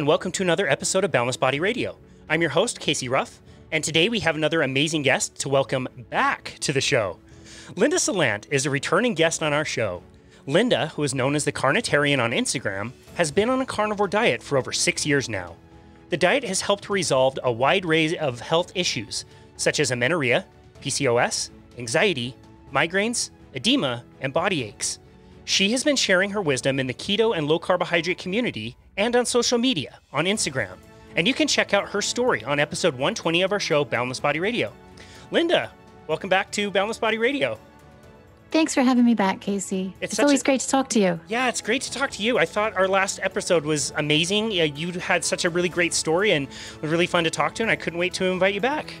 and welcome to another episode of Boundless Body Radio. I'm your host, Casey Ruff, and today we have another amazing guest to welcome back to the show. Linda Salant is a returning guest on our show. Linda, who is known as the Carnitarian on Instagram, has been on a carnivore diet for over 6 years now. The diet has helped her resolve a wide range of health issues, such as amenorrhea, PCOS, anxiety, migraines, edema, and body aches. She has been sharing her wisdom in the keto and low carbohydrate community and on social media on Instagram. And you can check out her story on episode 120 of our show, Boundless Body Radio. Linda, welcome back to Boundless Body Radio. Thanks for having me back, Casey. It's always great to talk to you. Yeah, it's great to talk to you. I thought our last episode was amazing. You had such a really great story and was really fun to talk to, and I couldn't wait to invite you back.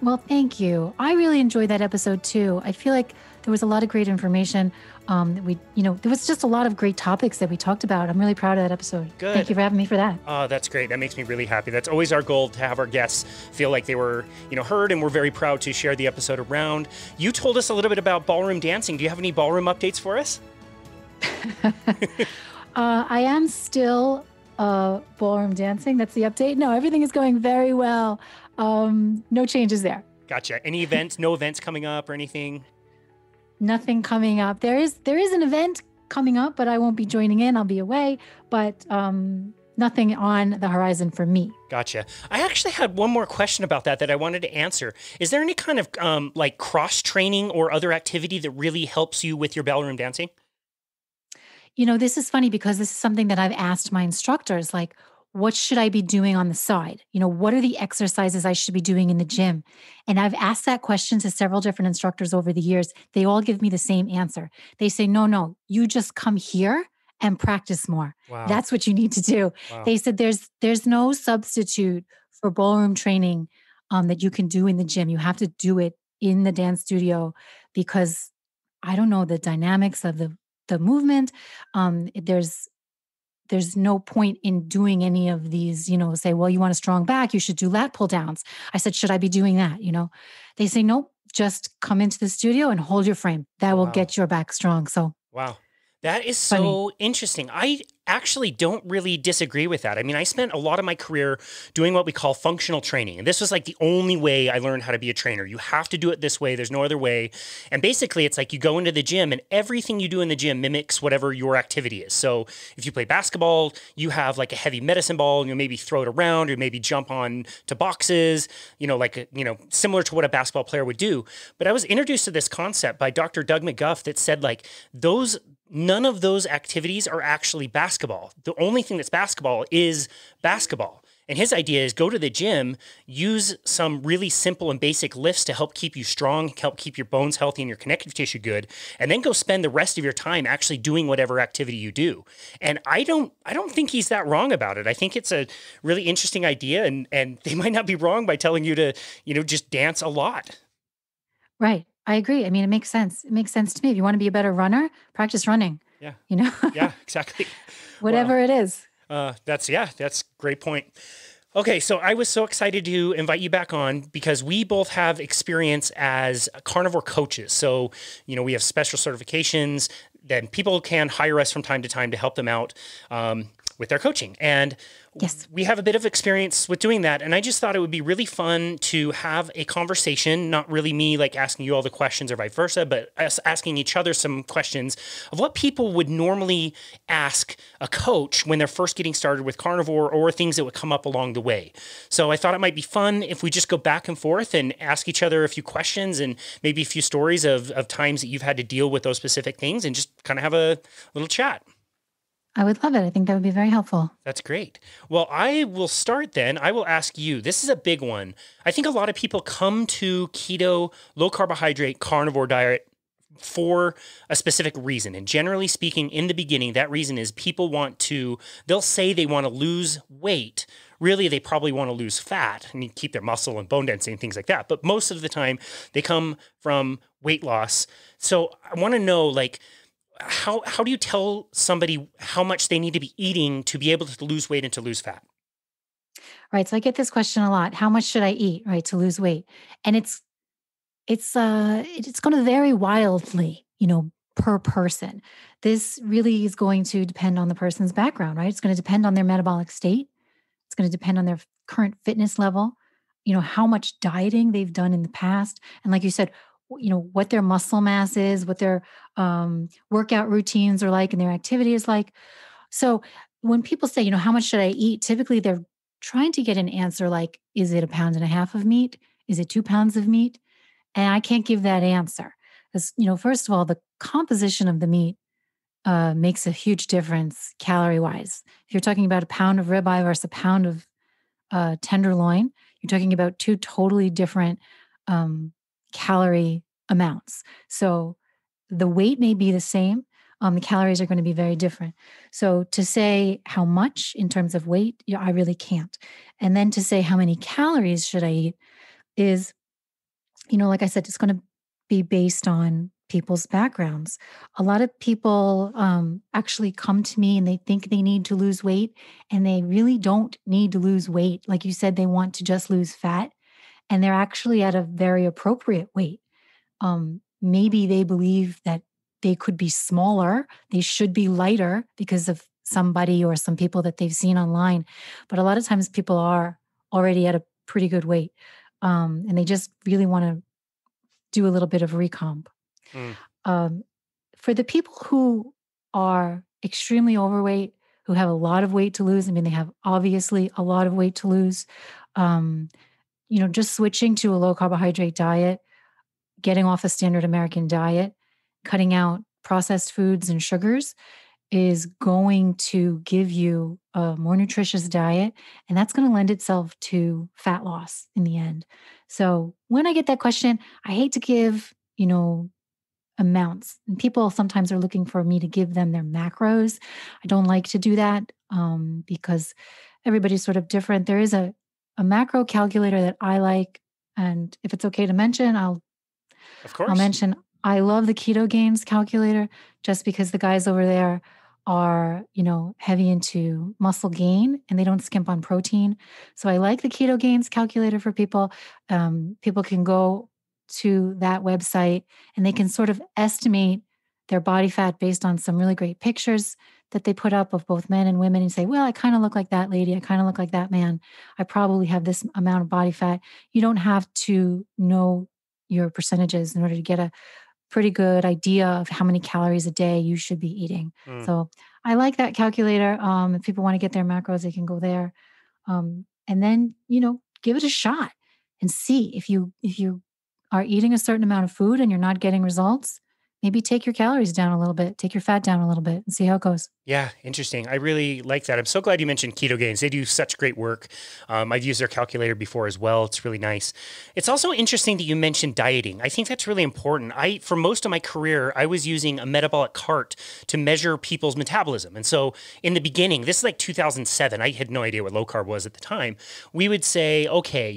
Well, thank you. I really enjoyed that episode too. I feel like there was a lot of great information. There was just a lot of great topics that we talked about. I'm really proud of that episode. Good. Thank you for having me for that. Oh, that's great. That makes me really happy. That's always our goal, to have our guests feel like they were, heard, and we're very proud to share the episode around. You told us a little bit about ballroom dancing. Do you have any ballroom updates for us? I am still ballroom dancing. That's the update. No, everything is going very well. No changes there. Gotcha. Any events, no events coming up or anything? Nothing coming up. There is an event coming up, but I won't be joining in. I'll be away, but nothing on the horizon for me. Gotcha. I actually had one more question about that I wanted to answer. Is there any kind of cross-training or other activity that really helps you with your ballroom dancing? This is funny because this is something that I've asked my instructors, like, what should I be doing on the side? What are the exercises I should be doing in the gym? And I've asked that question to several different instructors over the years. They all give me the same answer. They say, no, you just come here and practice more. Wow. That's what you need to do. Wow. They said there's no substitute for ballroom training that you can do in the gym. You have to do it in the dance studio because I don't know the dynamics of the movement. There's no point in doing any of these, say, well, you want a strong back, you should do lat pull downs. I said, should I be doing that? They say, nope, just come into the studio and hold your frame. That will get your back strong. So, wow. That is so interesting. I actually don't really disagree with that. I mean, I spent a lot of my career doing what we call functional training. And this was like the only way I learned how to be a trainer. You have to do it this way. There's no other way. And basically, it's like you go into the gym and everything you do in the gym mimics whatever your activity is. So if you play basketball, you have like a heavy medicine ball and you maybe throw it around or maybe jump on to boxes, similar to what a basketball player would do. But I was introduced to this concept by Dr. Doug McGuff that said none of those activities are actually basketball. The only thing that's basketball is basketball. And his idea is go to the gym, use some really simple and basic lifts to help keep you strong, help keep your bones healthy and your connective tissue good, and then go spend the rest of your time actually doing whatever activity you do. And I don't think he's that wrong about it. I think it's a really interesting idea, and they might not be wrong by telling you to, just dance a lot. Right. I agree. I mean, it makes sense. It makes sense to me. If you want to be a better runner, practice running. Yeah. Yeah, exactly. Whatever it is. That's a great point. Okay, so I was so excited to invite you back on because we both have experience as carnivore coaches. So, we have special certifications, then people can hire us from time to time to help them out with their coaching. And yes, we have a bit of experience with doing that. And I just thought it would be really fun to have a conversation, not really me like asking you all the questions or vice versa, but us asking each other some questions of what people would normally ask a coach when they're first getting started with carnivore or things that would come up along the way. So I thought it might be fun if we just go back and forth and ask each other a few questions and maybe a few stories of times that you've had to deal with those specific things and just kind of have a little chat. I would love it. I think that would be very helpful. That's great. Well, I will start then. I will ask you, this is a big one. I think a lot of people come to keto, low carbohydrate, carnivore diet for a specific reason. And generally speaking, in the beginning, that reason is they'll say they want to lose weight. Really, they probably want to lose fat and keep their muscle and bone density and things like that. But most of the time, they come from weight loss. So I want to know, how do you tell somebody how much they need to be eating to be able to lose weight and to lose fat? Right. So I get this question a lot. How much should I eat, right, to lose weight? And it's going to vary wildly, per person. This really is going to depend on the person's background, right? It's going to depend on their metabolic state. It's going to depend on their current fitness level, how much dieting they've done in the past. And like you said, what their muscle mass is, what their workout routines are like, and their activity is like. So when people say, how much should I eat? Typically they're trying to get an answer like, is it 1.5 pounds of meat? Is it 2 pounds of meat? And I can't give that answer. Because, first of all, the composition of the meat makes a huge difference calorie wise. If you're talking about a pound of ribeye versus a pound of tenderloin, you're talking about two totally different calorie amounts. So the weight may be the same. The calories are going to be very different. So to say how much in terms of weight, I really can't. And then to say how many calories should I eat is, like I said, it's going to be based on people's backgrounds. A lot of people actually come to me and they think they need to lose weight, and they really don't need to lose weight. Like you said, they want to just lose fat, and they're actually at a very appropriate weight. Maybe they believe that they could be smaller, they should be lighter because of somebody or some people that they've seen online. But a lot of times people are already at a pretty good weight, and they just really want to do a little bit of recomp. Mm. For the people who are extremely overweight, who have a lot of weight to lose, I mean, they have obviously a lot of weight to lose, just switching to a low carbohydrate diet, getting off a standard American diet, cutting out processed foods and sugars is going to give you a more nutritious diet, and that's going to lend itself to fat loss in the end. So when I get that question, I hate to give, amounts. And people sometimes are looking for me to give them their macros. I don't like to do that because everybody's sort of different. There is a macro calculator that I like, and if it's okay to mention, Of course. I'll mention I love the Keto Gains calculator just because the guys over there are, heavy into muscle gain and they don't skimp on protein. So I like the Keto Gains calculator for people. People can go to that website and they can sort of estimate their body fat based on some really great pictures that they put up of both men and women and say, well, I kind of look like that lady. I kind of look like that man. I probably have this amount of body fat. You don't have to know your percentages in order to get a pretty good idea of how many calories a day you should be eating. Mm. So I like that calculator. If people want to get their macros, they can go there. And then, give it a shot and see if you are eating a certain amount of food and you're not getting results, maybe take your calories down a little bit, take your fat down a little bit and see how it goes. Yeah, interesting. I really like that. I'm so glad you mentioned Keto Gains. They do such great work. I've used their calculator before as well. It's really nice. It's also interesting that you mentioned dieting. I think that's really important. For most of my career, I was using a metabolic cart to measure people's metabolism. And so in the beginning, this is like 2007. I had no idea what low carb was at the time. We would say, okay,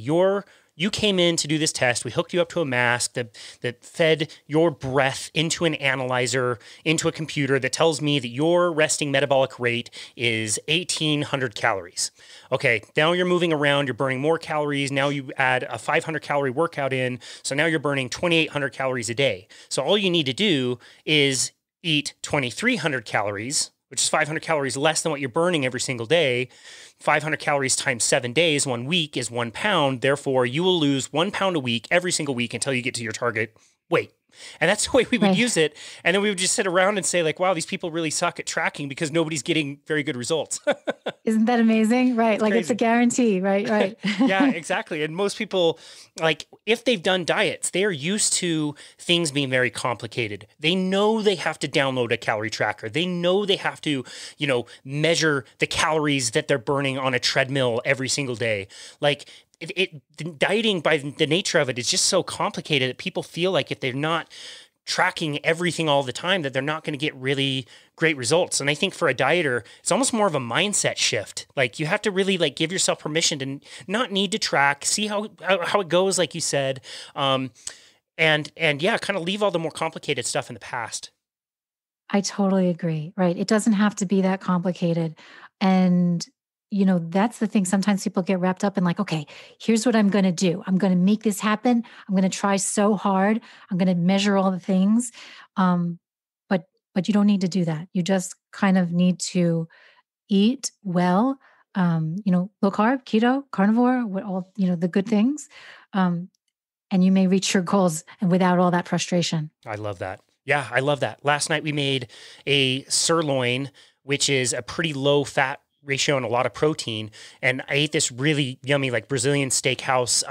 you came in to do this test. We hooked you up to a mask that fed your breath into an analyzer, into a computer that tells me that your resting metabolic rate is 1,800 calories. Okay, now you're moving around, you're burning more calories. Now you add a 500 calorie workout in. So now you're burning 2,800 calories a day. So all you need to do is eat 2,300 calories, which is 500 calories less than what you're burning every single day. 500 calories times 7 days, 1 week is 1 pound. Therefore, you will lose 1 pound a week every single week until you get to your target weight. And that's the way we would use it. And then we would just sit around and say like, wow, these people really suck at tracking because nobody's getting very good results. Isn't that amazing? Right. Like it's a guarantee, right? Right. Yeah, exactly. And most people, like if they've done diets, they are used to things being very complicated. They know they have to download a calorie tracker. They know they have to, measure the calories that they're burning on a treadmill every single day. Like dieting by the nature of it is just so complicated that people feel like if they're not tracking everything all the time, that they're not going to get really great results. And I think for a dieter, it's almost more of a mindset shift. Like you have to really like give yourself permission to not need to track, see how it goes, like you said. And yeah, kind of leave all the more complicated stuff in the past. I totally agree. Right. It doesn't have to be that complicated. And that's the thing. Sometimes people get wrapped up in like, okay, here's what I'm going to do. I'm going to make this happen. I'm going to try so hard. I'm going to measure all the things. But you don't need to do that. You just kind of need to eat well, low carb, keto, carnivore, with all, the good things. And you may reach your goals and without all that frustration. I love that. Yeah, I love that. Last night we made a sirloin, which is a pretty low fat ratio and a lot of protein. And I ate this really yummy, like Brazilian steakhouse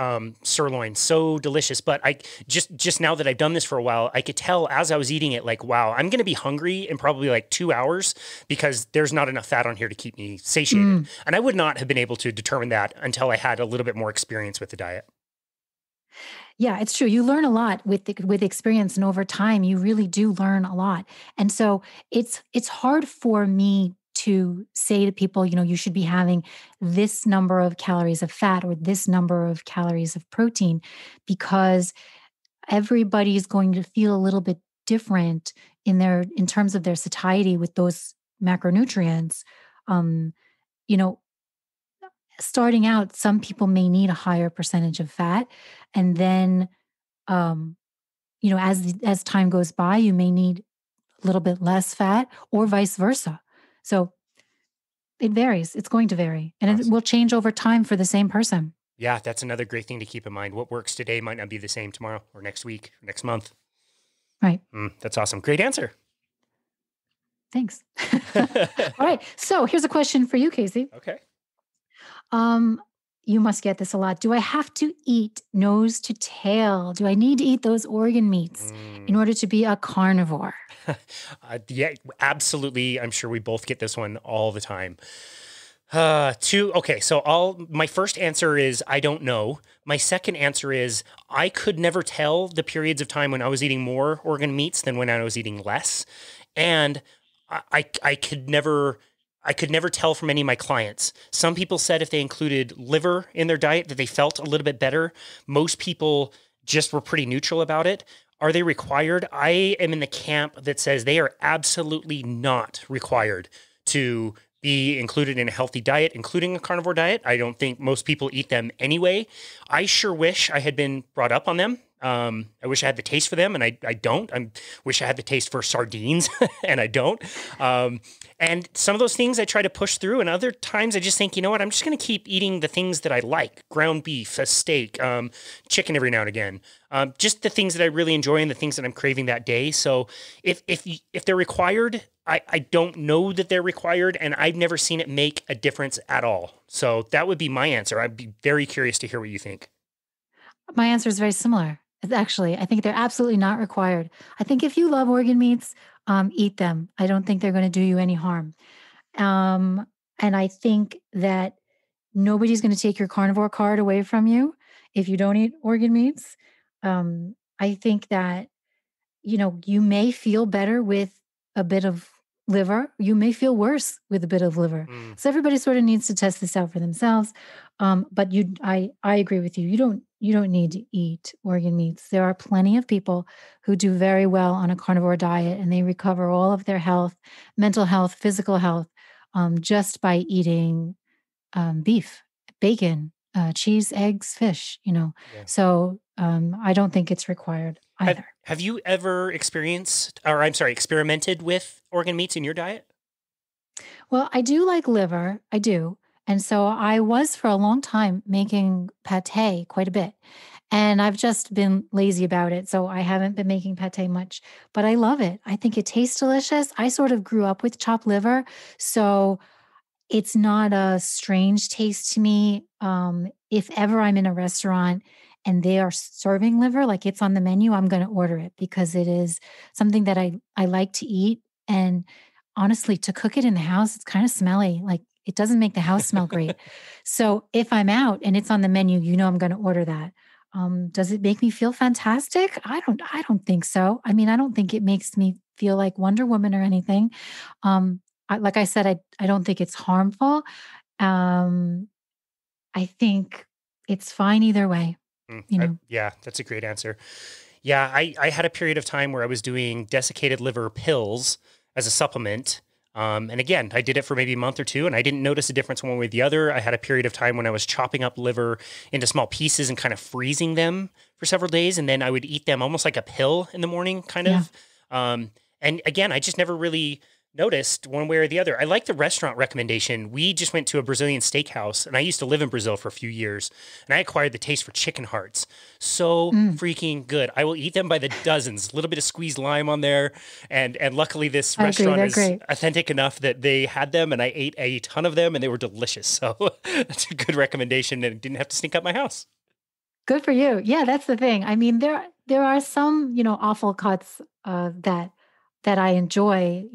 sirloin. So delicious. But I just now that I've done this for a while, I could tell as I was eating it, like, wow, I'm going to be hungry in probably like 2 hours because there's not enough fat on here to keep me satiated. And I would not have been able to determine that until I had a little bit more experience with the diet. Yeah, it's true. You learn a lot with experience, and over time, you really do learn a lot. And so it's hard for me to say to people, you should be having this number of calories of fat or this number of calories of protein, because everybody's going to feel a little bit different in terms of their satiety with those macronutrients. Um, you know, Starting out, some people may need a higher percentage of fat, and then um, as time goes by, you may need a little bit less fat, or vice versa. So it varies. It's going to vary, and it Awesome. will change over time for the same person. Yeah, that's another great thing to keep in mind. What works today might not be the same tomorrow or next week or next month. Right. That's awesome. Great answer. Thanks. All right. So here's a question for you, Casey. Okay. Um, you must get this a lot. Do I have to eat nose to tail? Do I need to eat those organ meats in order to be a carnivore? Yeah, absolutely. I'm sure we both get this one all the time. Okay, so my first answer is I don't know. My second answer is I could never tell the periods of time when I was eating more organ meats than when I was eating less. And I could never tell from any of my clients. Some people said if they included liver in their diet that they felt a little bit better. Most people just were pretty neutral about it. Are they required? I am in the camp that says they are absolutely not required to be included in a healthy diet, including a carnivore diet. I don't think most people eat them anyway. I sure wish I had been brought up on them. I wish I had the taste for them, and I don't. I wish I had the taste for sardines, and I don't. And some of those things I try to push through, and other times I just think, you know what, I'm just going to keep eating the things that I like: ground beef, a steak, chicken every now and again. Just the things that I really enjoy and the things that I'm craving that day. So if they're required, I don't know that they're required, and I've never seen it make a difference at all. So that would be my answer. I'd be very curious to hear what you think. My answer is very similar. Actually, I think they're absolutely not required. I think if you love organ meats, eat them. I don't think they're going to do you any harm. And I think that nobody's going to take your carnivore card away from you if you don't eat organ meats. I think that, you may feel better with a bit of liver. You may feel worse with a bit of liver. So everybody sort of needs to test this out for themselves. But I agree with you. You don't need to eat organ meats. There are plenty of people who do very well on a carnivore diet, and they recover all of their health, mental health, physical health, just by eating beef, bacon, cheese, eggs, fish. Yeah. So I don't think it's required either. Have you ever experimented with organ meats in your diet? Well, I do like liver. I do. And so I was for a long time making pate quite a bit. And I've just been lazy about it. So I haven't been making pate much, but I love it. I think it tastes delicious. I sort of grew up with chopped liver. So it's not a strange taste to me. If ever I'm in a restaurant and they are serving liver, like it's on the menu, I'm going to order it because it is something that I like to eat. And honestly, to cook it in the house, it's kind of smelly. Like it doesn't make the house smell great. So if I'm out and it's on the menu, I'm going to order that. Does it make me feel fantastic? I don't think so. I mean, I don't think it makes me feel like Wonder Woman or anything. Like I said, I don't think it's harmful. I think it's fine either way. Yeah, that's a great answer. Yeah, I had a period of time where I was doing desiccated liver pills as a supplement. And again, I did it for maybe a month or two, and I didn't notice a difference one way or the other. I had a period of time when I was chopping up liver into small pieces and kind of freezing them for several days, and then I would eat them almost like a pill in the morning, kind of. And again, I just never really noticed one way or the other. I like the restaurant recommendation. We just went to a Brazilian steakhouse, and I used to live in Brazil for a few years, and I acquired the taste for chicken hearts. So freaking good. I will eat them by the dozens. A little bit of squeezed lime on there, and luckily this restaurant is authentic enough that they had them, and I ate a ton of them, and they were delicious. So that's a good recommendation, and didn't have to sneak out my house. Good for you. Yeah, that's the thing. I mean, there are some, awful cuts that I enjoy,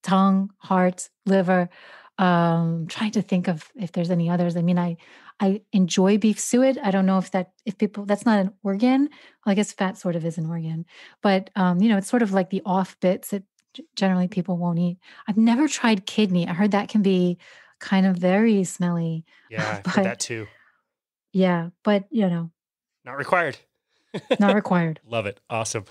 tongue, heart, liver. Trying to think of if there's any others. I mean, I enjoy beef suet. I don't know if people, that's not an organ. Well, I guess fat sort of is an organ, but it's sort of like the off bits that generally people won't eat. I've never tried kidney. I heard that can be kind of very smelly. Yeah, I've heard that too. Yeah, but not required. Not required. Love it. Awesome.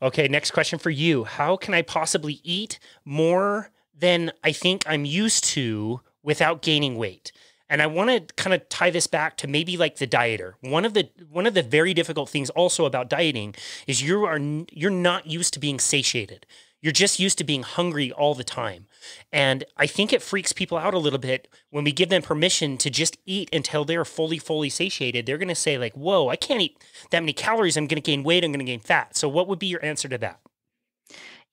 Okay, next question for you. How can I possibly eat more than I think I'm used to without gaining weight? And I want to kind of tie this back to maybe like the dieter. One of the very difficult things also about dieting is you're not used to being satiated. You're just used to being hungry all the time. And I think it freaks people out a little bit when we give them permission to just eat until they're fully satiated. They're going to say like, whoa, I can't eat that many calories. I'm going to gain weight. I'm going to gain fat. So what would be your answer to that?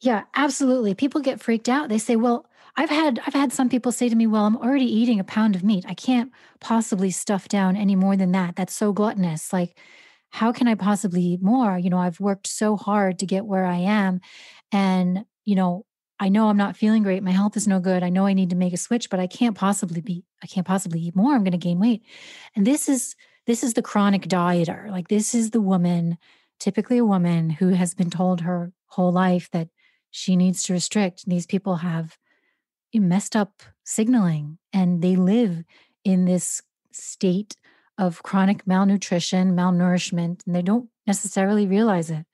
Yeah, absolutely. People get freaked out. They say, well, I've had some people say to me, well, I'm already eating a pound of meat. I can't possibly stuff down any more than that. That's so gluttonous. Like, how can I possibly eat more? I've worked so hard to get where I am. And, I know I'm not feeling great. My health is no good. I know I need to make a switch, but I can't possibly eat more. I'm going to gain weight. And this is the chronic dieter. Like, this is the woman, typically a woman who has been told her whole life that she needs to restrict. These people have messed up signaling, and they live in this state of chronic malnutrition, malnourishment, and they don't necessarily realize it.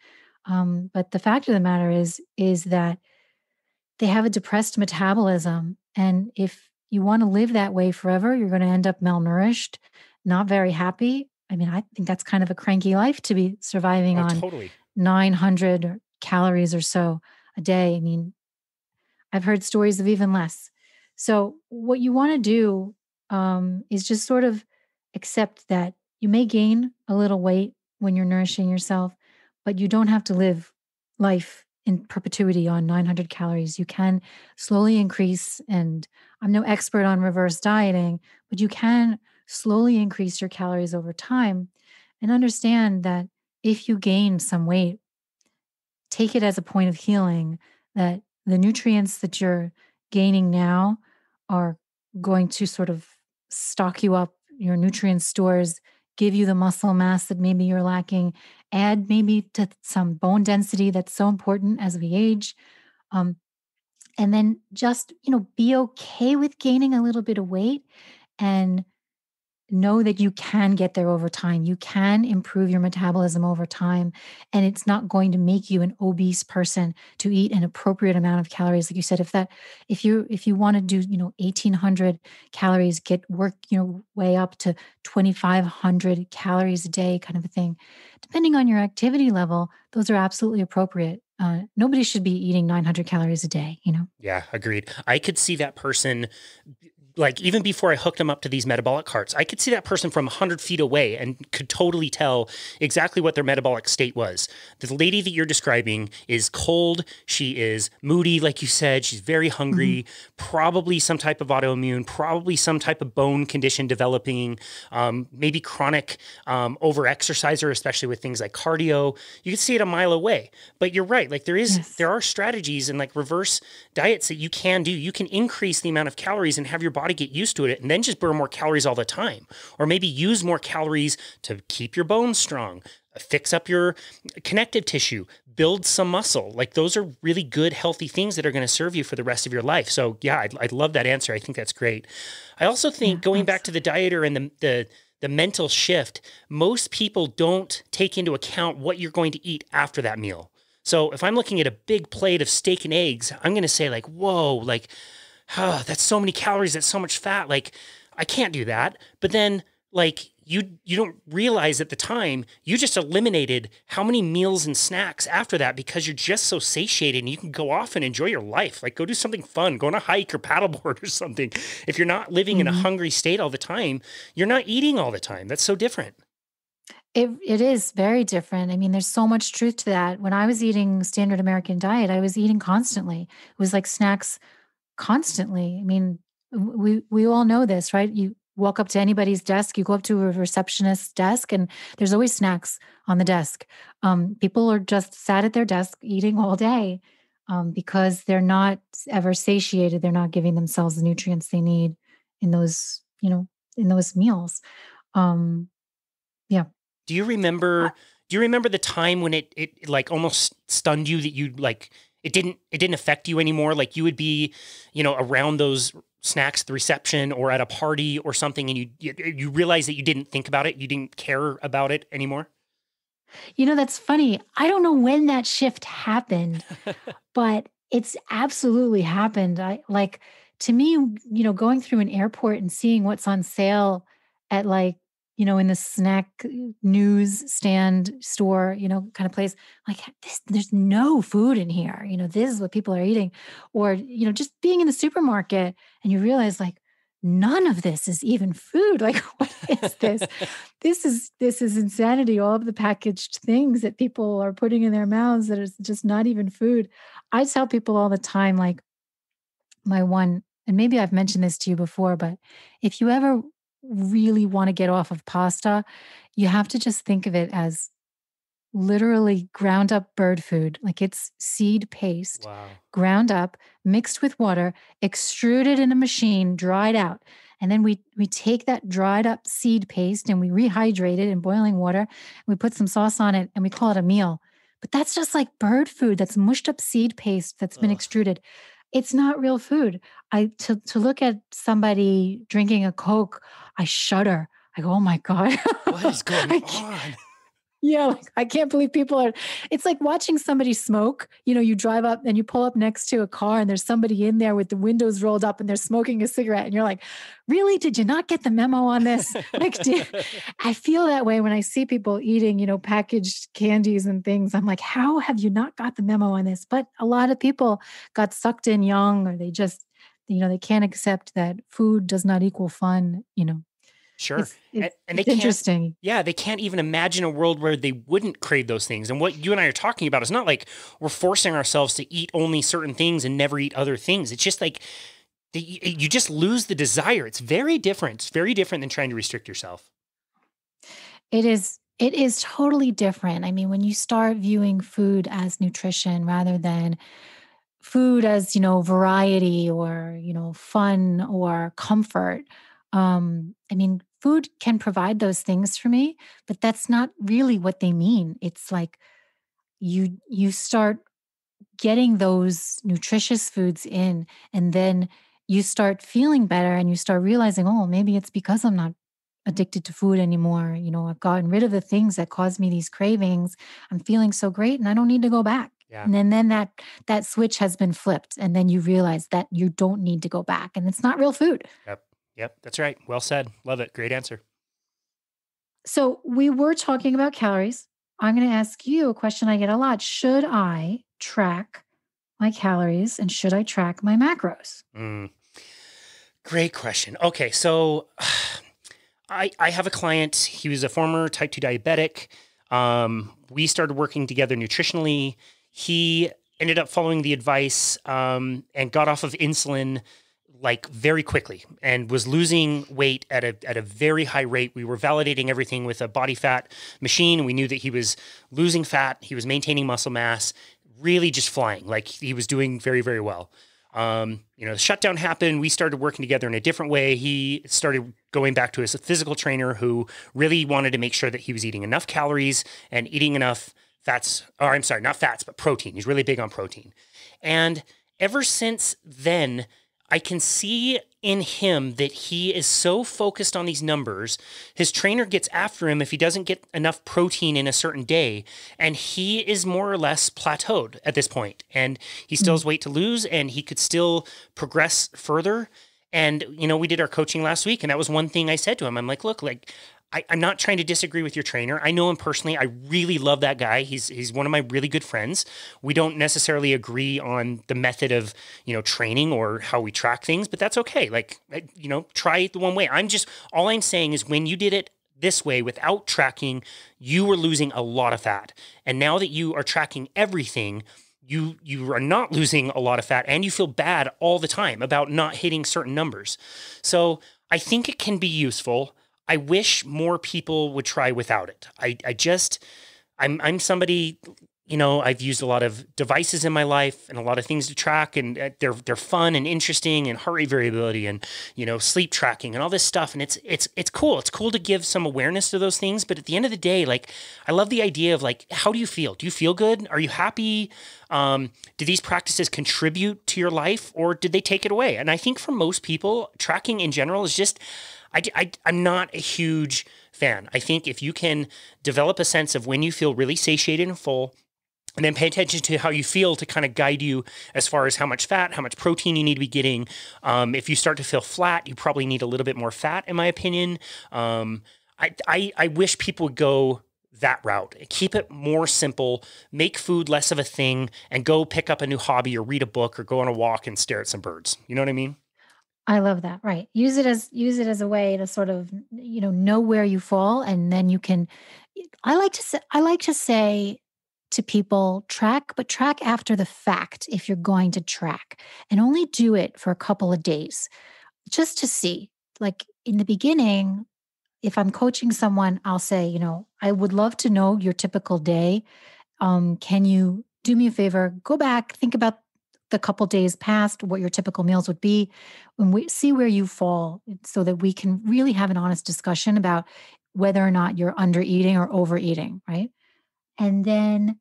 But the fact of the matter is that they have a depressed metabolism. And if you want to live that way forever, you're going to end up malnourished, not very happy. I mean, I think that's kind of a cranky life to be surviving on totally. 900 calories or so a day. I mean, I've heard stories of even less. So what you want to do is just sort of accept that you may gain a little weight when you're nourishing yourself, but you don't have to live life in perpetuity on 900 calories. You can slowly increase, and I'm no expert on reverse dieting, but you can slowly increase your calories over time and understand that if you gain some weight, take it as a point of healing, that the nutrients that you're gaining now are going to sort of stock you up, your nutrient stores, give you the muscle mass that maybe you're lacking, add maybe to some bone density that's so important as we age. And then just, be okay with gaining a little bit of weight and know that you can get there over time. You can improve your metabolism over time, and it's not going to make you an obese person to eat an appropriate amount of calories. Like you said, if you want to do, 1,800 calories, work your way up to 2,500 calories a day, kind of a thing. Depending on your activity level, those are absolutely appropriate. Nobody should be eating 900 calories a day, Yeah, agreed. I could see that person, like even before I hooked them up to these metabolic carts, I could see that person from 100 feet away and could totally tell exactly what their metabolic state was. The lady that you're describing is cold. She is moody, like you said. She's very hungry, probably some type of autoimmune, probably some type of bone condition developing, maybe chronic overexerciser, especially with things like cardio. You can see it a mile away. But you're right. Like there are strategies and like reverse diets that you can do. You can increase the amount of calories and have your body get used to it and then just burn more calories all the time. Or maybe use more calories to keep your bones strong, fix up your connective tissue, build some muscle. Like those are really good, healthy things that are going to serve you for the rest of your life. So yeah, I love that answer. I think that's great. I also think going back to the dieter and the mental shift, most people don't take into account what you're going to eat after that meal. So if I'm looking at a big plate of steak and eggs, I'm going to say like, whoa, like, that's so many calories. That's so much fat. Like, I can't do that. But then like you don't realize at the time, you just eliminated how many meals and snacks after that because you're just so satiated and you can go off and enjoy your life. Like go do something fun, go on a hike or paddleboard or something. If you're not living in a hungry state all the time, you're not eating all the time. That's so different. It is very different. I mean, there's so much truth to that. When I was eating standard American diet, I was eating constantly. It was like snacks constantly. I mean, we all know this, right? You walk up to anybody's desk, you go up to a receptionist's desk, and there's always snacks on the desk. People are just sat at their desk eating all day because they're not ever satiated. They're not giving themselves the nutrients they need in those, in those meals. Um, yeah. Do you remember the time when it like almost stunned you that you like it didn't affect you anymore? Like you would be, around those snacks at the reception or at a party or something, and you realize that you didn't think about it, you didn't care about it anymore? That's funny. I don't know when that shift happened, but it's absolutely happened. To me, going through an airport and seeing what's on sale at in the snack news stand store, kind of place, like this, there's no food in here. This is what people are eating. Or, just being in the supermarket and you realize like, none of this is even food. Like, what is this? This is insanity. All of the packaged things that people are putting in their mouths that is just not even food. I tell people all the time, like and maybe I've mentioned this to you before, but if you ever really want to get off of pasta, you have to just think of it as literally ground up bird food. Like it's seed paste, Wow. ground up, mixed with water, extruded in a machine, dried out. And then we take that dried up seed paste and we rehydrate it in boiling water. We put some sauce on it and we call it a meal. But that's just like bird food. That's mushed up seed paste that's been extruded. It's not real food. To look at somebody drinking a Coke, I shudder. I go, oh my God. What is going on? Yeah, like, I can't believe it's like watching somebody smoke. You drive up and you pull up next to a car and there's somebody in there with the windows rolled up and they're smoking a cigarette. And you're like, really? Did you not get the memo on this? I feel that way when I see people eating, packaged candies and things. I'm like, how have you not got the memo on this? But a lot of people got sucked in young, or they just, they can't accept that food does not equal fun. Sure. It's and they interesting. They can't even imagine a world where they wouldn't crave those things. And what you and I are talking about is not like we're forcing ourselves to eat only certain things and never eat other things. It's just like you just lose the desire. It's very different. It's very different than trying to restrict yourself. It is totally different. I mean, when you start viewing food as nutrition rather than food as, variety or, fun or comfort. I mean, food can provide those things for me, but that's not really what they mean. It's like you start getting those nutritious foods in, and then you start feeling better and you start realizing, oh, maybe it's because I'm not addicted to food anymore. I've gotten rid of the things that cause me these cravings. I'm feeling so great and I don't need to go back. Yeah. And then that switch has been flipped. And then you realize that you don't need to go back, and it's not real food. Yep. That's right. Well said. Love it. Great answer. So we were talking about calories. I'm going to ask you a question I get a lot. Should I track my calories and should I track my macros? Great question. Okay. So I have a client. He was a former type 2 diabetic. We started working together nutritionally. He ended up following the advice and got off of insulin like very quickly and was losing weight at a very high rate. We were validating everything with a body fat machine. We knew that he was losing fat. He was maintaining muscle mass, really just flying. Like he was doing very, very well. The shutdown happened. We started working together in a different way. He started going back to his physical trainer who really wanted to make sure that he was eating enough calories and eating enough fats, or I'm sorry, not fats, but protein. He's really big on protein. And ever since then, I can see in him that he is so focused on these numbers. His trainer gets after him if he doesn't get enough protein in a certain day, and he is more or less plateaued at this point. And he still has weight to lose, and he could still progress further. And, we did our coaching last week, and that was one thing I said to him. I'm like, look, like, I'm not trying to disagree with your trainer. I know him personally. I really love that guy. He's one of my really good friends. We don't necessarily agree on the method of, training or how we track things, but that's okay. Like, try it the one way. All I'm saying is when you did it this way without tracking, you were losing a lot of fat. And now that you are tracking everything, you are not losing a lot of fat and you feel bad all the time about not hitting certain numbers. So I think it can be useful. I wish more people would try without it. I'm somebody, I've used a lot of devices in my life and a lot of things to track, and they're fun and interesting, and heart rate variability and, sleep tracking and all this stuff. And it's cool. It's cool to give some awareness to those things. But at the end of the day, like, I love the idea of like, how do you feel? Do you feel good? Are you happy? Do these practices contribute to your life, or did they take it away? And I think for most people, tracking in general is just, I'm not a huge fan. I think if you can develop a sense of when you feel really satiated and full, and then pay attention to how you feel to kind of guide you as far as how much fat, how much protein you need to be getting. If you start to feel flat, you probably need a little bit more fat, in my opinion. I wish people would go that route. Keep it more simple, make food less of a thing, and go pick up a new hobby or read a book or go on a walk and stare at some birds. You know what I mean? I love that. Right. Use it as a way to sort of, know where you fall, and then you can. I like to say to people, track after the fact if you're going to track, and only do it for a couple of days just to see. Like in the beginning, if I'm coaching someone, I'll say, I would love to know your typical day. Can you do me a favor? Go back, think about the couple days past, what your typical meals would be, and we see where you fall, so that we can really have an honest discussion about whether or not you're under eating or overeating, right? And then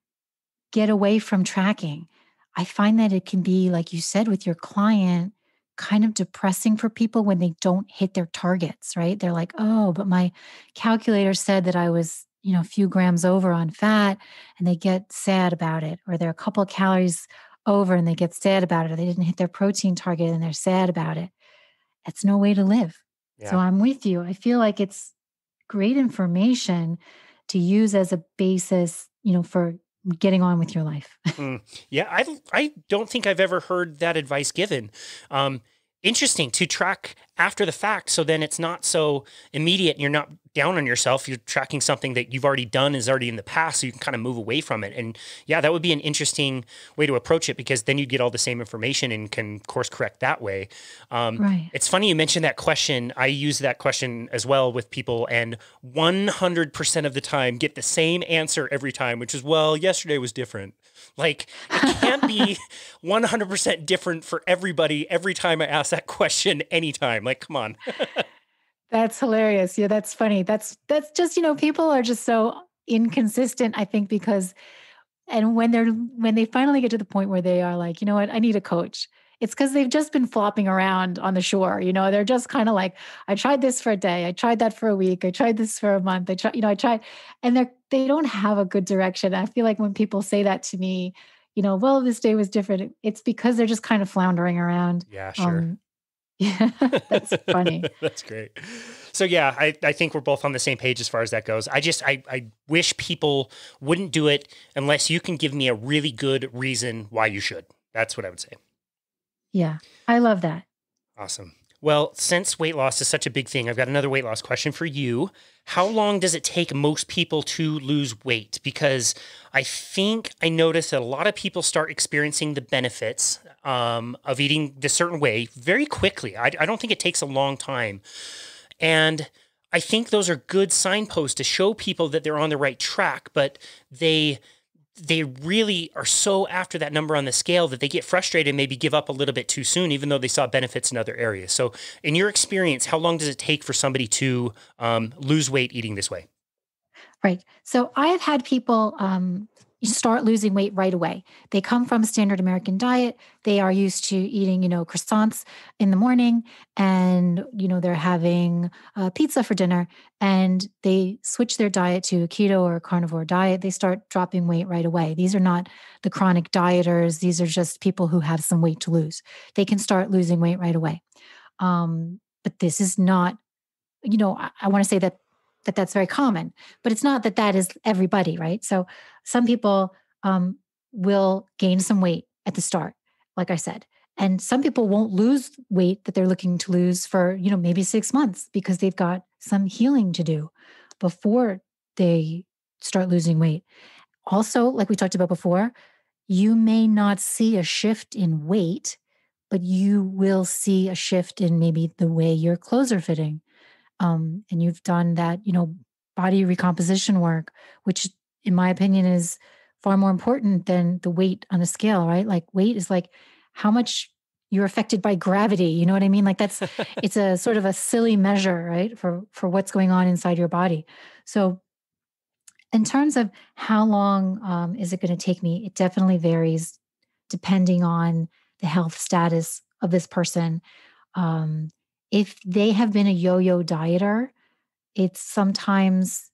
get away from tracking. I find that it can be, like you said, with your client, kind of depressing for people when they don't hit their targets, right? They're like, oh, but my calculator said that I was, a few grams over on fat, and they get sad about it. Or they're a couple of calories over and they get sad about it. Or they didn't hit their protein target and they're sad about it. That's no way to live. So Yeah. I'm with you. I feel like it's great information to use as a basis, for getting on with your life. Yeah, I don't think I've ever heard that advice given. Interesting to track after the fact, so then it's not so immediate and you're not down on yourself. You're tracking something that you've already done, is already in the past, so you can kind of move away from it. And yeah, that would be an interesting way to approach it, because then you get all the same information and can course correct that way. Right. It's funny you mentioned that question. I use that question as well with people, and 100% of the time get the same answer every time, which is, well, yesterday was different. Like, it can't be 100% different for everybody every time I ask that question anytime. Like, come on. That's hilarious. Yeah, that's funny. That's just, people are just so inconsistent, I think, because and when they finally get to the point where they are like, you know what, I need a coach. It's because they've just been flopping around on the shore. They're just kind of like, I tried this for a day, I tried that for a week, I tried this for a month, I tried, and they don't have a good direction. I feel like when people say that to me, well, this day was different, it's because they're just kind of floundering around. Yeah, sure. Yeah, that's funny. That's great. So yeah, I think we're both on the same page as far as that goes. I wish people wouldn't do it unless you can give me a really good reason why you should. That's what I would say. Yeah, I love that. Awesome. Well, since weight loss is such a big thing, I've got another weight loss question for you. How long does it take most people to lose weight? Because I think I noticed that a lot of people start experiencing the benefits of eating this certain way very quickly. I don't think it takes a long time. And I think those are good signposts to show people that they're on the right track, but they really are so after that number on the scale that they get frustrated and maybe give up a little bit too soon, even though they saw benefits in other areas. So in your experience, how long does it take for somebody to lose weight eating this way? Right. So I have had people start losing weight right away. They come from a standard American diet. They are used to eating, croissants in the morning, and, they're having pizza for dinner, and they switch their diet to a keto or a carnivore diet. They start dropping weight right away. These are not the chronic dieters. These are just people who have some weight to lose. They can start losing weight right away. But this is not, I want to say that that that's very common, but it's not that that is everybody, right? So some people will gain some weight at the start, like I said, and some people won't lose weight that they're looking to lose for, maybe 6 months because they've got some healing to do before they start losing weight. Also, like we talked about before, you may not see a shift in weight, but you will see a shift in maybe the way your clothes are fitting. And you've done that, body recomposition work, which in my opinion is far more important than the weight on a scale, right? Like weight is like how much you're affected by gravity. You know what I mean? Like it's a sort of a silly measure, right? For what's going on inside your body. So in terms of how long is it going to take me, it definitely varies depending on the health status of this person. Um, if they have been a yo-yo dieter, it's sometimes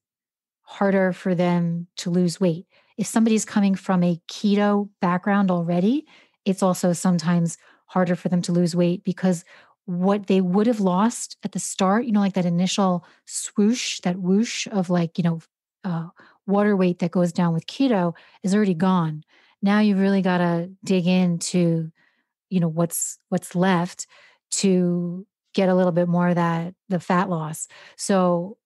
harder for them to lose weight. If somebody's coming from a keto background already, it's also sometimes harder for them to lose weight because what they would have lost at the start, like that initial swoosh, that whoosh of like, uh, water weight that goes down with keto is already gone. Now you've really got to dig into, what's left to get a little bit more of that, the fat loss. So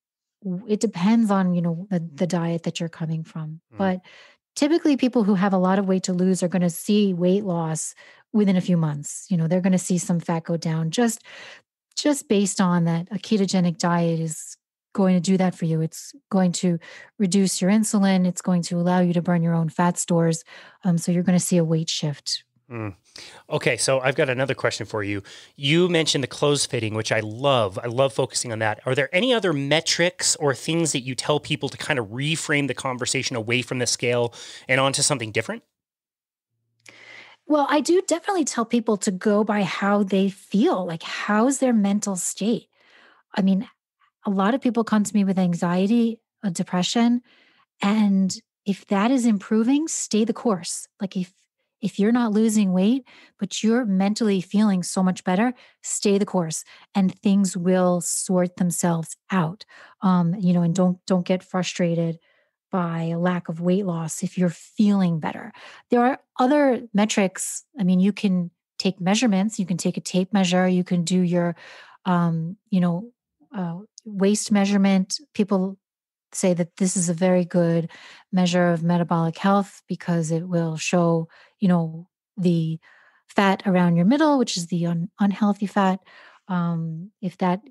it depends on, the diet that you're coming from. Mm. But typically people who have a lot of weight to lose are going to see weight loss within a few months. They're going to see some fat go down just based on that. A ketogenic diet is going to do that for you. It's going to reduce your insulin. It's going to allow you to burn your own fat stores. So you're going to see a weight shift. Mm. Okay, so I've got another question for you. You mentioned the clothes fitting, which I love. I love focusing on that. Are there any other metrics or things that you tell people to kind of reframe the conversation away from the scale and onto something different? Well, I do definitely tell people to go by how they feel, like how's their mental state. I mean, a lot of people come to me with anxiety, depression, and if that is improving, stay the course. Like if you're not losing weight, but you're mentally feeling so much better, stay the course and things will sort themselves out. And don't get frustrated by a lack of weight loss if you're feeling better. There are other metrics. I mean, you can take measurements, you can take a tape measure, you can do your um, you know, waist measurement. People say that this is a very good measure of metabolic health because it will show, the fat around your middle, which is the unhealthy fat. If that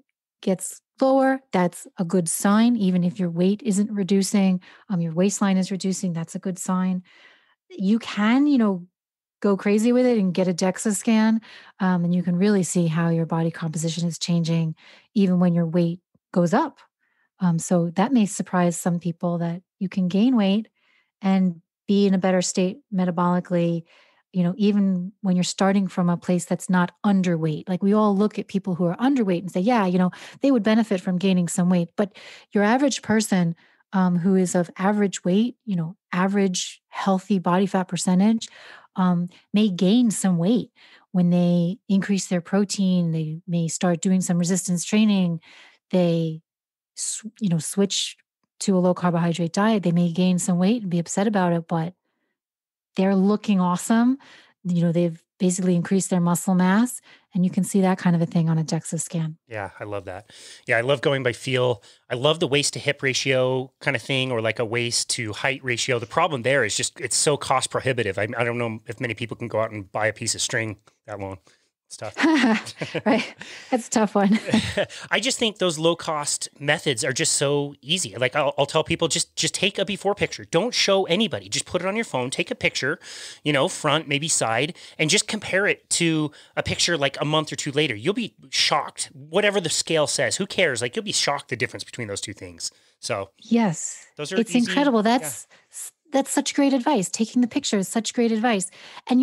gets lower, that's a good sign. Even if your weight isn't reducing, your waistline is reducing, that's a good sign. You can, go crazy with it and get a DEXA scan, and you can really see how your body composition is changing, even when your weight goes up. So that may surprise some people that you can gain weight and be in a better state metabolically, even when you're starting from a place that's not underweight. Like we all look at people who are underweight and say, yeah, they would benefit from gaining some weight. But your average person who is of average weight, average healthy body fat percentage, may gain some weight when they increase their protein. They may start doing some resistance training. They switch to a low carbohydrate diet. They may gain some weight and be upset about it, but they're looking awesome. They've basically increased their muscle mass, and you can see that kind of a thing on a DEXA scan. Yeah, I love that. Yeah, I love going by feel. I love the waist to hip ratio kind of thing, or like a waist to height ratio. The problem there is just it's so cost prohibitive. I don't know if many people can go out and buy a piece of string that long. It's tough. Right. That's a tough one. I just think those low cost methods are just so easy. Like I'll tell people just take a before picture. Don't show anybody. Just put it on your phone. Take a picture, front, maybe side, and just compare it to a picture like a month or two later. You'll be shocked. Whatever the scale says, who cares? Like you'll be shocked the difference between those two things. So yes, those are it's easy. incredible. That's such great advice. Taking the picture is such great advice. And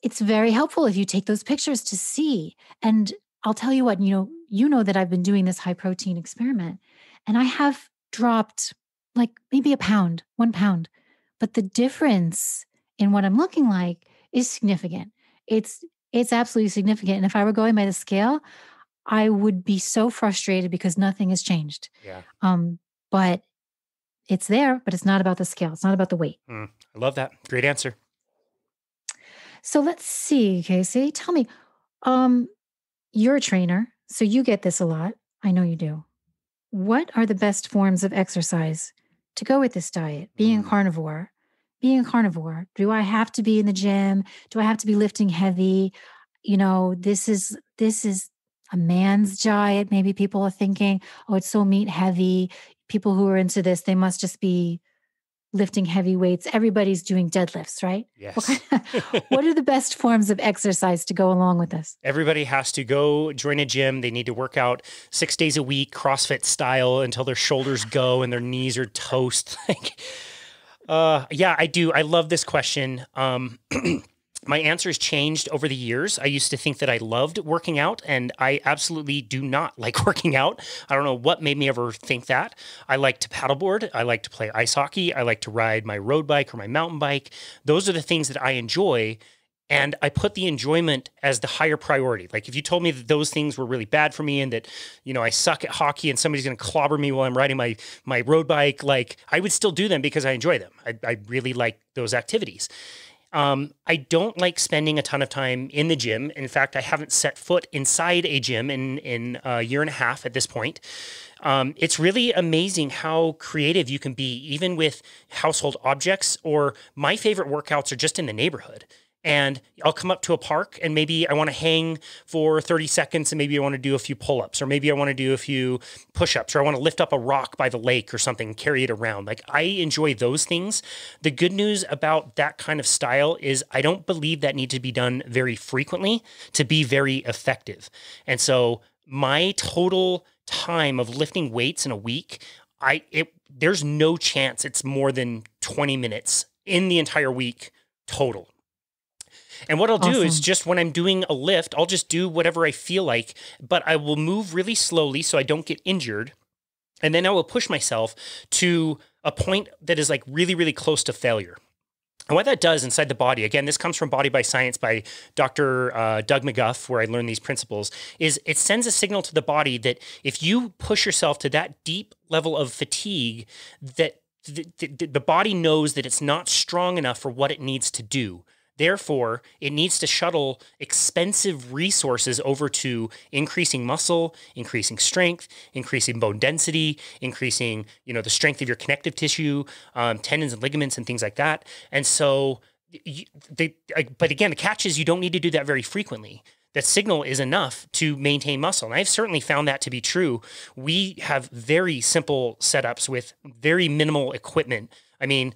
it's very helpful if you take those pictures to see. And I'll tell you what, you know that I've been doing this high protein experiment and I have dropped like maybe 1 pound, but the difference in what I'm looking like is significant. It's absolutely significant. And if I were going by the scale, I would be so frustrated because nothing has changed. Yeah. But it's there, but it's not about the scale. It's not about the weight. I love that. Great answer. So let's see, Casey. Tell me, um, you're a trainer, so you get this a lot. I know you do. What are the best forms of exercise to go with this diet? Being a carnivore, do I have to be in the gym? Do I have to be lifting heavy? This is a man's diet. Maybe people are thinking, oh, it's so meat heavy. People who are into this, they must just be lifting heavy weights. Everybody's doing deadlifts, right? Yes. What are the best forms of exercise to go along with this? Everybody has to go join a gym. They need to work out 6 days a week, CrossFit style, until their shoulders go and their knees are toast. Yeah, I do. I love this question. My answer has changed over the years. I used to think that I loved working out, and I absolutely do not like working out. I don't know what made me ever think that. I like to paddleboard. I like to play ice hockey. I like to ride my road bike or my mountain bike. Those are the things that I enjoy. And I put the enjoyment as the higher priority. Like if you told me that those things were really bad for me and that, I suck at hockey and somebody's going to clobber me while I'm riding my road bike, like I would still do them because I enjoy them. I really like those activities. I don't like spending a ton of time in the gym. In fact, I haven't set foot inside a gym in a year and a half at this point. It's really amazing how creative you can be, even with household objects, or my favorite workouts are just in the neighborhood. And I'll come up to a park and maybe I want to hang for 30 seconds and maybe I want to do a few pull-ups, or maybe I want to do a few push-ups, or I want to lift up a rock by the lake or something and carry it around. Like I enjoy those things. The good news about that kind of style is I don't believe that needs to be done very frequently to be very effective. And so my total time of lifting weights in a week, there's no chance it's more than 20 minutes in the entire week total. And what I'll do is just when I'm doing a lift, I'll just do whatever I feel like, but I will move really slowly so I don't get injured. And then I will push myself to a point that is like really, really close to failure. And what that does inside the body, again, this comes from Body by Science by Dr. Doug McGuff, where I learned these principles, is it sends a signal to the body that if you push yourself to that deep level of fatigue, that the body knows that it's not strong enough for what it needs to do. Therefore, it needs to shuttle expensive resources over to increasing muscle, increasing strength, increasing bone density, increasing, the strength of your connective tissue, tendons and ligaments and things like that. And so, but again, the catch is you don't need to do that very frequently. That signal is enough to maintain muscle. And I've certainly found that to be true. We have very simple setups with very minimal equipment. I mean,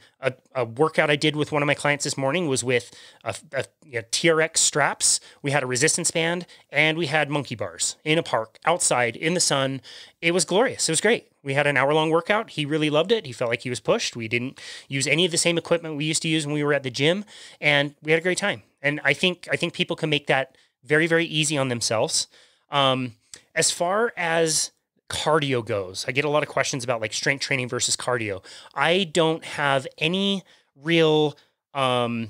a workout I did with one of my clients this morning was with TRX straps. We had a resistance band and we had monkey bars in a park outside in the sun. It was glorious. It was great. We had an hour-long workout. He really loved it. He felt like he was pushed. We didn't use any of the same equipment we used to use when we were at the gym, and we had a great time. And I think people can make that very, very easy on themselves. As far as cardio goes, I get a lot of questions about like strength training versus cardio. I don't have any real, I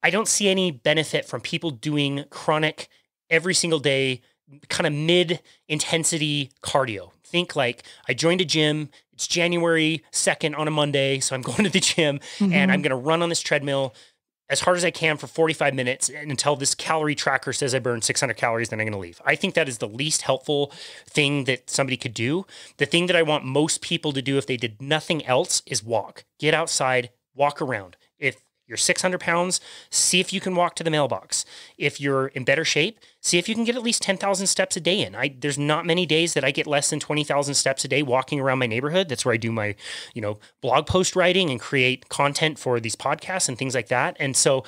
don't see any benefit from people doing chronic every single day, kind of mid-intensity cardio. Think like I joined a gym. It's January 2nd on a Monday, so I'm going to the gym and I'm going to run on this treadmill as hard as I can for 45 minutes until this calorie tracker says I burned 600 calories, then I'm going to leave. I think that is the least helpful thing that somebody could do. The thing that I want most people to do if they did nothing else is walk. Get outside, walk around. If you're 600 pounds, see if you can walk to the mailbox. If you're in better shape, see if you can get at least 10,000 steps a day in. There's not many days that I get less than 20,000 steps a day walking around my neighborhood. That's where I do my, blog post writing and create content for these podcasts and things like that. And so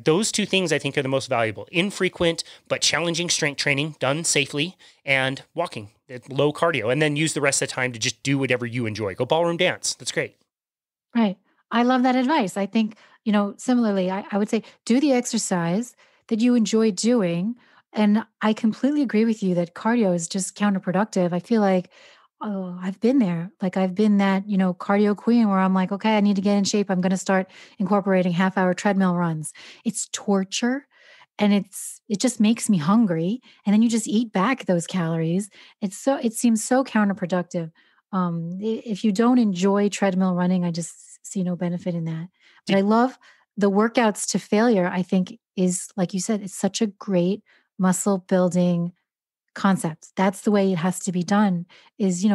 those two things I think are the most valuable: infrequent but challenging strength training done safely, and walking, low cardio, and then use the rest of the time to just do whatever you enjoy. Go ballroom dance. That's great. Right. I love that advice. I think, similarly, I would say do the exercise that you enjoy doing. And I completely agree with you that cardio is just counterproductive. I feel like, I've been there. Like I've been that, cardio queen where I'm like, okay, I need to get in shape. I'm going to start incorporating half-hour treadmill runs. It's torture. and it just makes me hungry. And then you just eat back those calories. It seems so counterproductive. If you don't enjoy treadmill running, I just see no benefit in that. But I Did, love the workouts to failure. I think is, like you said, it's such a great muscle building concept. That's the way it has to be done is,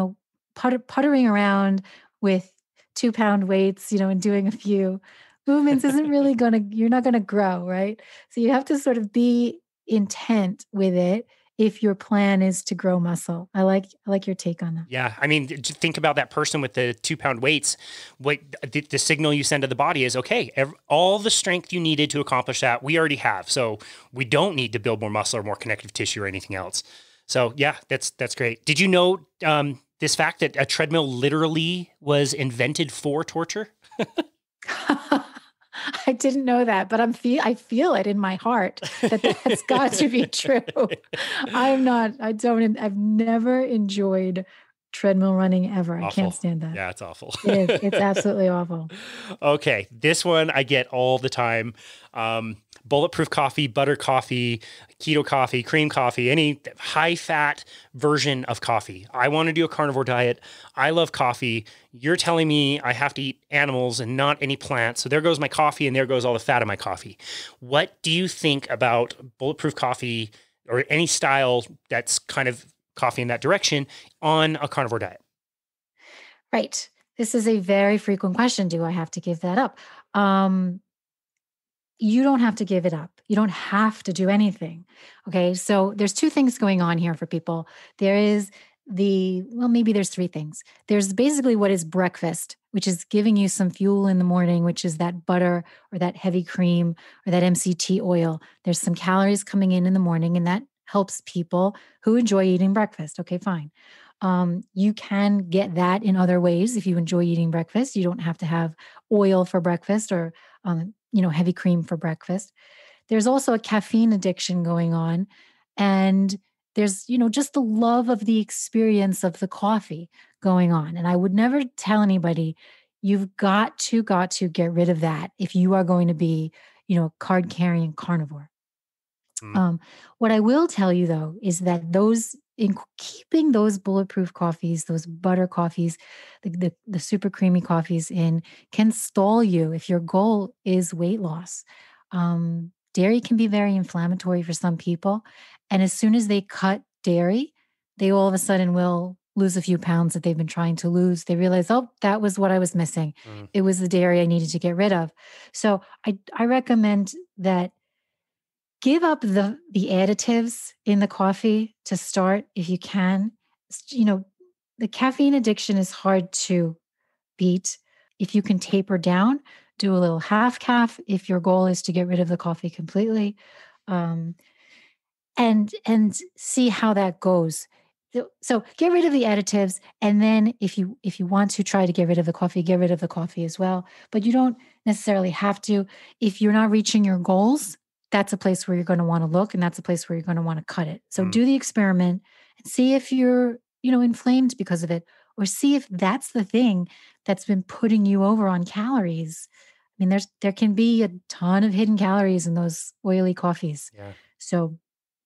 puttering around with 2 pound weights, and doing a few movements isn't really you're not going to grow, right? So you have to sort of be intent with it if your plan is to grow muscle. I like your take on that. yeah, I mean, just think about that person with the 2 pound weights. What the signal you send to the body is, okay, all the strength you needed to accomplish that, we already have. So we don't need to build more muscle or more connective tissue or anything else. So yeah, that's great. Did you know this fact that a treadmill literally was invented for torture? I didn't know that, but I feel it in my heart that that's got to be true. I've never enjoyed treadmill running ever. I can't Awful. stand that. Yeah, it's awful. It is. It's absolutely awful. Okay, this one I get all the time. Bulletproof coffee, butter coffee, keto coffee, cream coffee, any high fat version of coffee. I want to do a carnivore diet. I love coffee. You're telling me I have to eat animals and not any plants. So there goes my coffee and there goes all the fat of my coffee. What do you think about bulletproof coffee or any style that's kind of coffee in that direction on a carnivore diet? Right. This is a very frequent question. Do I have to give that up? You don't have to give it up. You don't have to do anything. Okay. So there's two things going on here for people. There is maybe there's three things. There's basically what is breakfast, which is giving you some fuel in the morning, which is that butter or that heavy cream or that MCT oil. There's some calories coming in the morning, and that helps people who enjoy eating breakfast. Okay, fine. You can get that in other ways if you enjoy eating breakfast. You don't have to have oil for breakfast or heavy cream for breakfast. There's also a caffeine addiction going on, and there's just the love of the experience of the coffee going on. And I would never tell anybody you've got to get rid of that if you are going to be a card carrying carnivore. Mm. What I will tell you though is that in keeping those bulletproof coffees, those butter coffees, the super creamy coffees in can stall you if your goal is weight loss. Dairy can be very inflammatory for some people, and as soon as they cut dairy, they all of a sudden will lose a few pounds that they've been trying to lose. They realize, oh, that was what I was missing. Mm. It was the dairy I needed to get rid of. So I recommend that give up the additives in the coffee to start if you can. The caffeine addiction is hard to beat. If you can taper down, do a little half calf if your goal is to get rid of the coffee completely. Um, and see how that goes. So get rid of the additives, and then if you want to try to get rid of the coffee, get rid of the coffee as well. But you don't necessarily have to. If you're not reaching your goals, that's a place where you're going to want to look, and that's a place where you're going to want to cut it. So do the experiment and see if you're inflamed because of it, or see if that's the thing that's been putting you over on calories. I mean, there can be a ton of hidden calories in those oily coffees. Yeah. So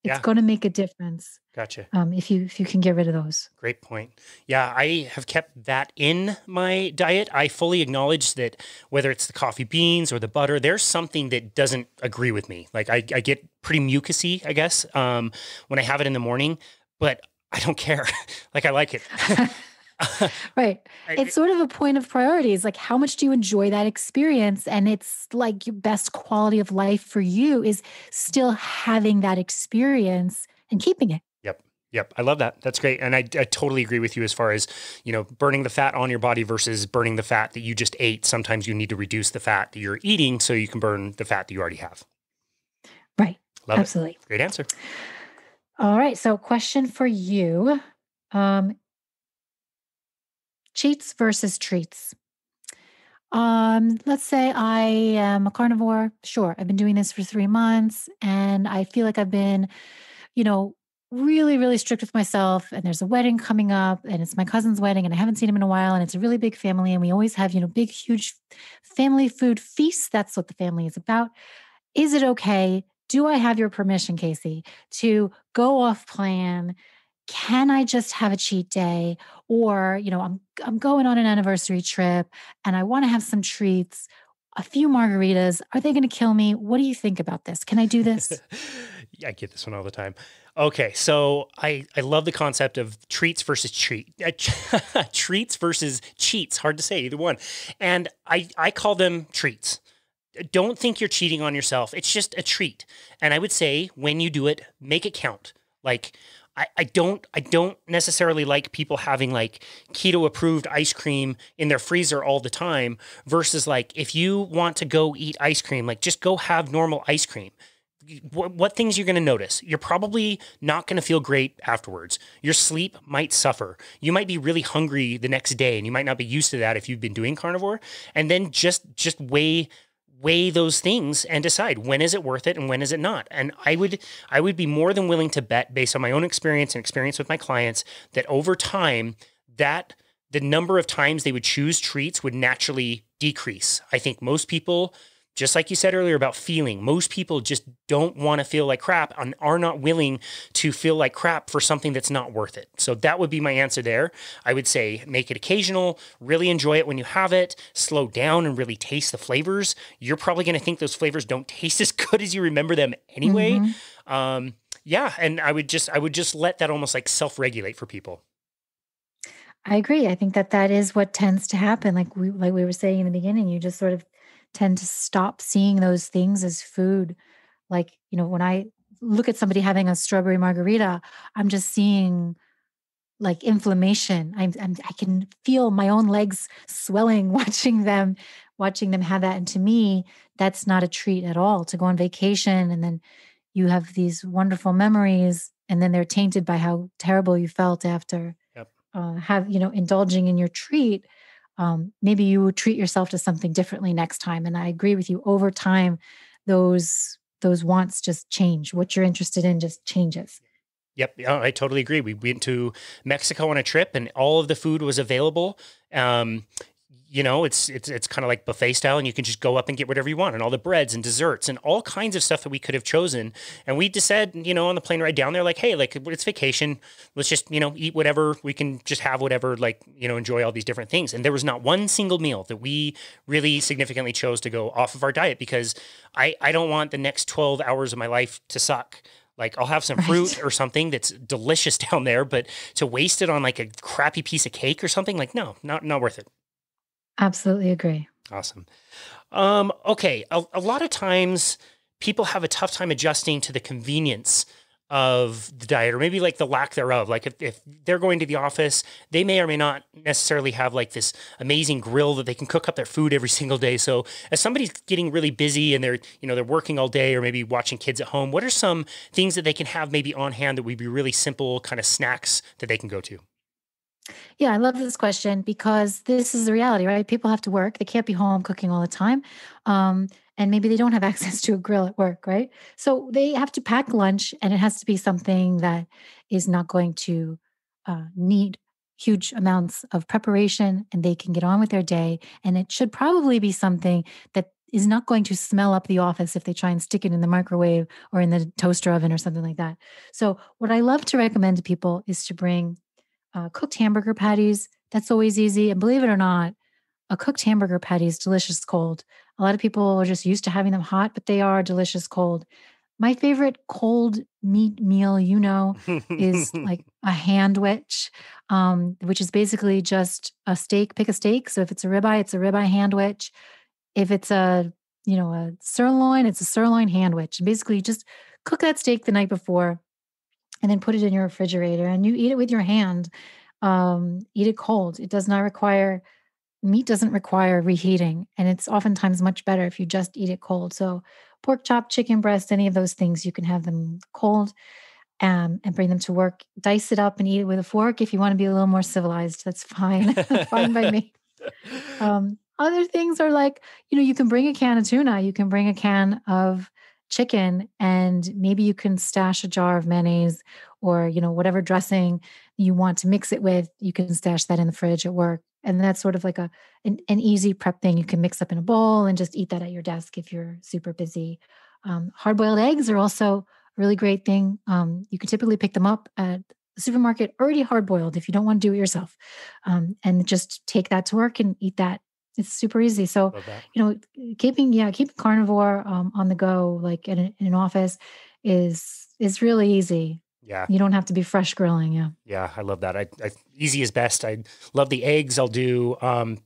it's Yeah. going to make a difference. Gotcha. If you can get rid of those. Great point. Yeah, I have kept that in my diet. I fully acknowledge that whether it's the coffee beans or the butter, there's something that doesn't agree with me. Like I get pretty mucusy, I guess, when I have it in the morning, but I don't care. Like I like it. Right. It's sort of a point of priorities. Like, how much do you enjoy that experience? And it's like your best quality of life for you is still having that experience and keeping it. Yep. I love that. That's great. And I totally agree with you as far as, burning the fat on your body versus burning the fat that you just ate. Sometimes you need to reduce the fat that you're eating so you can burn the fat that you already have. Right. Love Absolutely. it. Great answer. All right. So question for you. Cheats versus treats. Let's say I am a carnivore. Sure. I've been doing this for 3 months, and I feel like I've been, really, really strict with myself. And there's a wedding coming up, and it's my cousin's wedding, and I haven't seen him in a while. And it's a really big family. And we always have, big, huge family food feasts. That's what the family is about. Is it okay do I have your permission, Casey, to go off plan? Can I just have a cheat day? Or, I'm going on an anniversary trip and I want to have some treats, a few margaritas. Are they going to kill me? What do you think about this? Can I do this? I get this one all the time. Okay, so I love the concept of treats versus treats versus cheats. Hard to say either one, and I call them treats. Don't think you're cheating on yourself. It's just a treat, and I would say when you do it, make it count. Like I don't necessarily like people having like keto approved ice cream in their freezer all the time versus like if you want to go eat ice cream, like just go have normal ice cream. What things you're going to notice? You're probably not going to feel great afterwards. Your sleep might suffer. You might be really hungry the next day and you might not be used to that if you've been doing carnivore. And then just weigh those things and decide when is it worth it and when is it not. And I would be more than willing to bet based on my own experience and experience with my clients that over time that the number of times they would choose treats would naturally decrease. I think most people, just like you said earlier about feeling, most people just don't want to feel like crap and are not willing to feel like crap for something that's not worth it. So that would be my answer there. I would say make it occasional, really enjoy it when you have it, slow down and really taste the flavors. You're probably going to think those flavors don't taste as good as you remember them anyway. Yeah, and I would just let that almost like self-regulate for people. I agree. I think that is what tends to happen. Like we were saying in the beginning, you just sort of tend to stop seeing those things as food. Like, when I look at somebody having a strawberry margarita, I'm just seeing like inflammation. I can feel my own legs swelling watching them have that. And to me, that's not a treat at all to go on vacation. And then you have these wonderful memories and then they're tainted by how terrible you felt after Yep. indulging in your treat. Maybe you would treat yourself to something differently next time. And I agree with you. Over time, those wants just change. What you're interested in just changes. Yep, yeah, I totally agree. We went to Mexico on a trip, and all of the food was available. It's kind of like buffet style, and you can just go up and get whatever you want, and all the breads and desserts and all kinds of stuff that we could have chosen. And we just said, on the plane ride down there, like, hey, like it's vacation, let's just eat whatever we can, just have whatever, like enjoy all these different things. And there was not one single meal that we really significantly chose to go off of our diet because I don't want the next 12 hours of my life to suck. Like I'll have some fruit or something that's delicious down there, but to waste it on like a crappy piece of cake or something, like no, not worth it. Absolutely agree. Awesome. Okay. A lot of times people have a tough time adjusting to the convenience of the diet or maybe like the lack thereof. Like if they're going to the office, they may or may not necessarily have like this amazing grill that they can cook up their food every single day. So as somebody's getting really busy and they're working all day or maybe watching kids at home, what are some things that they can have maybe on hand that would be really simple kind of snacks that they can go to? Yeah, I love this question because this is the reality, right? People have to work. They can't be home cooking all the time. And maybe they don't have access to a grill at work, right? So they have to pack lunch and it has to be something that is not going to need huge amounts of preparation and they can get on with their day. And it should probably be something that is not going to smell up the office if they try and stick it in the microwave or in the toaster oven or something like that. So, what I love to recommend to people is to bring cooked hamburger patties. That's always easy. And believe it or not, a cooked hamburger patty is delicious cold. A lot of people are just used to having them hot, but they are delicious cold. My favorite cold meat meal, is like a handwich, which is basically just a steak. Pick a steak. So if it's a ribeye, it's a ribeye handwich. If it's a sirloin, it's a sirloin handwich. And basically, you just cook that steak the night before and then put it in your refrigerator and you eat it with your hand. Eat it cold. It does not require meat doesn't require reheating, and it's oftentimes much better if you just eat it cold. So pork chop, chicken breast, any of those things, you can have them cold and bring them to work. Dice it up and eat it with a fork. If you want to be a little more civilized, that's fine. Fine by me. Other things are like, you can bring a can of tuna, you can bring a can of chicken, and maybe you can stash a jar of mayonnaise or, whatever dressing you want to mix it with, you can stash that in the fridge at work. And that's sort of like an easy prep thing you can mix up in a bowl and just eat that at your desk if you're super busy. Hard-boiled eggs are also a really great thing. You can typically pick them up at the supermarket already hard-boiled if you don't want to do it yourself, and just take that to work and eat that. It's super easy. So, Love that. keeping carnivore on the go, like in an office, is really easy. Yeah. You don't have to be fresh grilling. Yeah. Yeah, I love that. Easy is best. I love the eggs. I'll do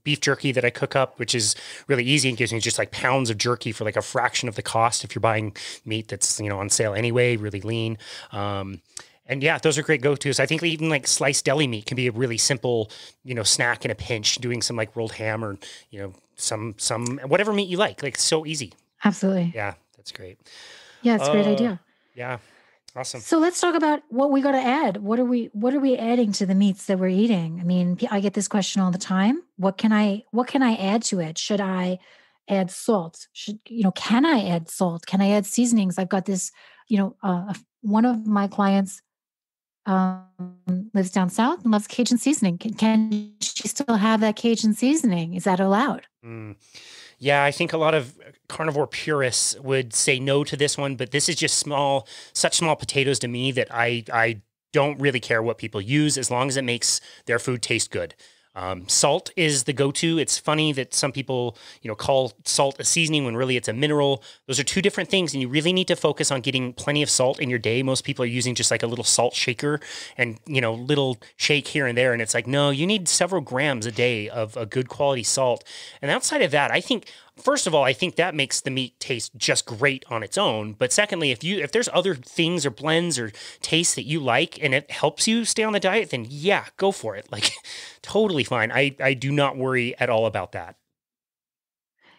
beef jerky that I cook up, which is really easy and gives me just like pounds of jerky for like a fraction of the cost if you're buying meat that's on sale anyway, really lean. And yeah, those are great go-tos. I think even like sliced deli meat can be a really simple, snack in a pinch. Doing some like rolled ham or some whatever meat you like. Like so easy. Absolutely. Yeah, that's great. Yeah, it's a great idea. Yeah. Awesome. So let's talk about what we got to add. What are we adding to the meats that we're eating? I mean, I get this question all the time. What can I add to it? Should I add salt? Can I add salt? Can I add seasonings? I've got this, one of my clients lives down south and loves Cajun seasoning. Can she still have that Cajun seasoning? Is that allowed? Yeah, I think a lot of carnivore purists would say no to this one, but this is just such small potatoes to me that I don't really care what people use as long as it makes their food taste good. Salt is the go-to. It's funny that some people, call salt a seasoning when really it's a mineral. Those are two different things, and you really need to focus on getting plenty of salt in your day. Most people are using just like a little salt shaker and, little shake here and there. And it's like, no, you need several grams a day of a good quality salt. And outside of that, first of all, I think that makes the meat taste just great on its own. But secondly, if there's other things or blends or tastes that you like and it helps you stay on the diet, then yeah, go for it. Like totally fine. I do not worry at all about that.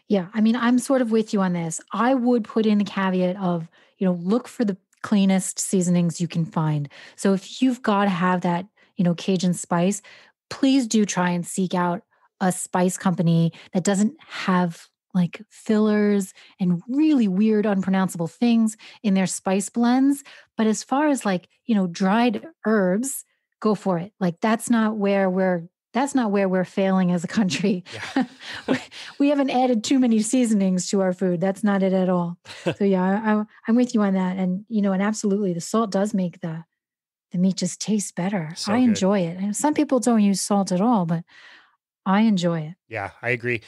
Yeah, I mean, I'm sort of with you on this. I would put in a caveat of, look for the cleanest seasonings you can find. So if you've got to have that, Cajun spice, please do try and seek out a spice company that doesn't have like fillers and really weird, unpronounceable things in their spice blends. But as far as like, dried herbs, go for it. Like that's not where we're failing as a country. Yeah. We haven't added too many seasonings to our food. That's not it at all. So yeah, I'm with you on that. And and absolutely, the salt does make the meat just taste better. So I good. enjoy it. And some people don't use salt at all, but I enjoy it. Yeah, I agree.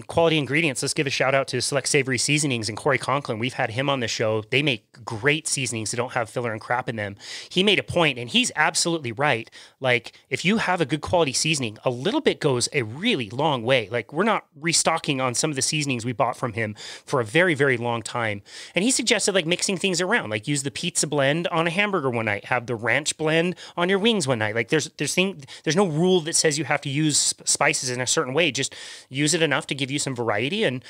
Quality ingredients. Let's give a shout out to Select Savory Seasonings and Cory Conklin. We've had him on the show. They make great seasonings that don't have filler and crap in them. He made a point, and he's absolutely right. Like, if you have a good quality seasoning, a little bit goes a really long way. Like, we're not restocking on some of the seasonings we bought from him for a very, very long time. And he suggested like mixing things around, like use the pizza blend on a hamburger one night, have the ranch blend on your wings one night. Like, there's no rule that says you have to use spices in a certain way. Just use it enough to give you some variety and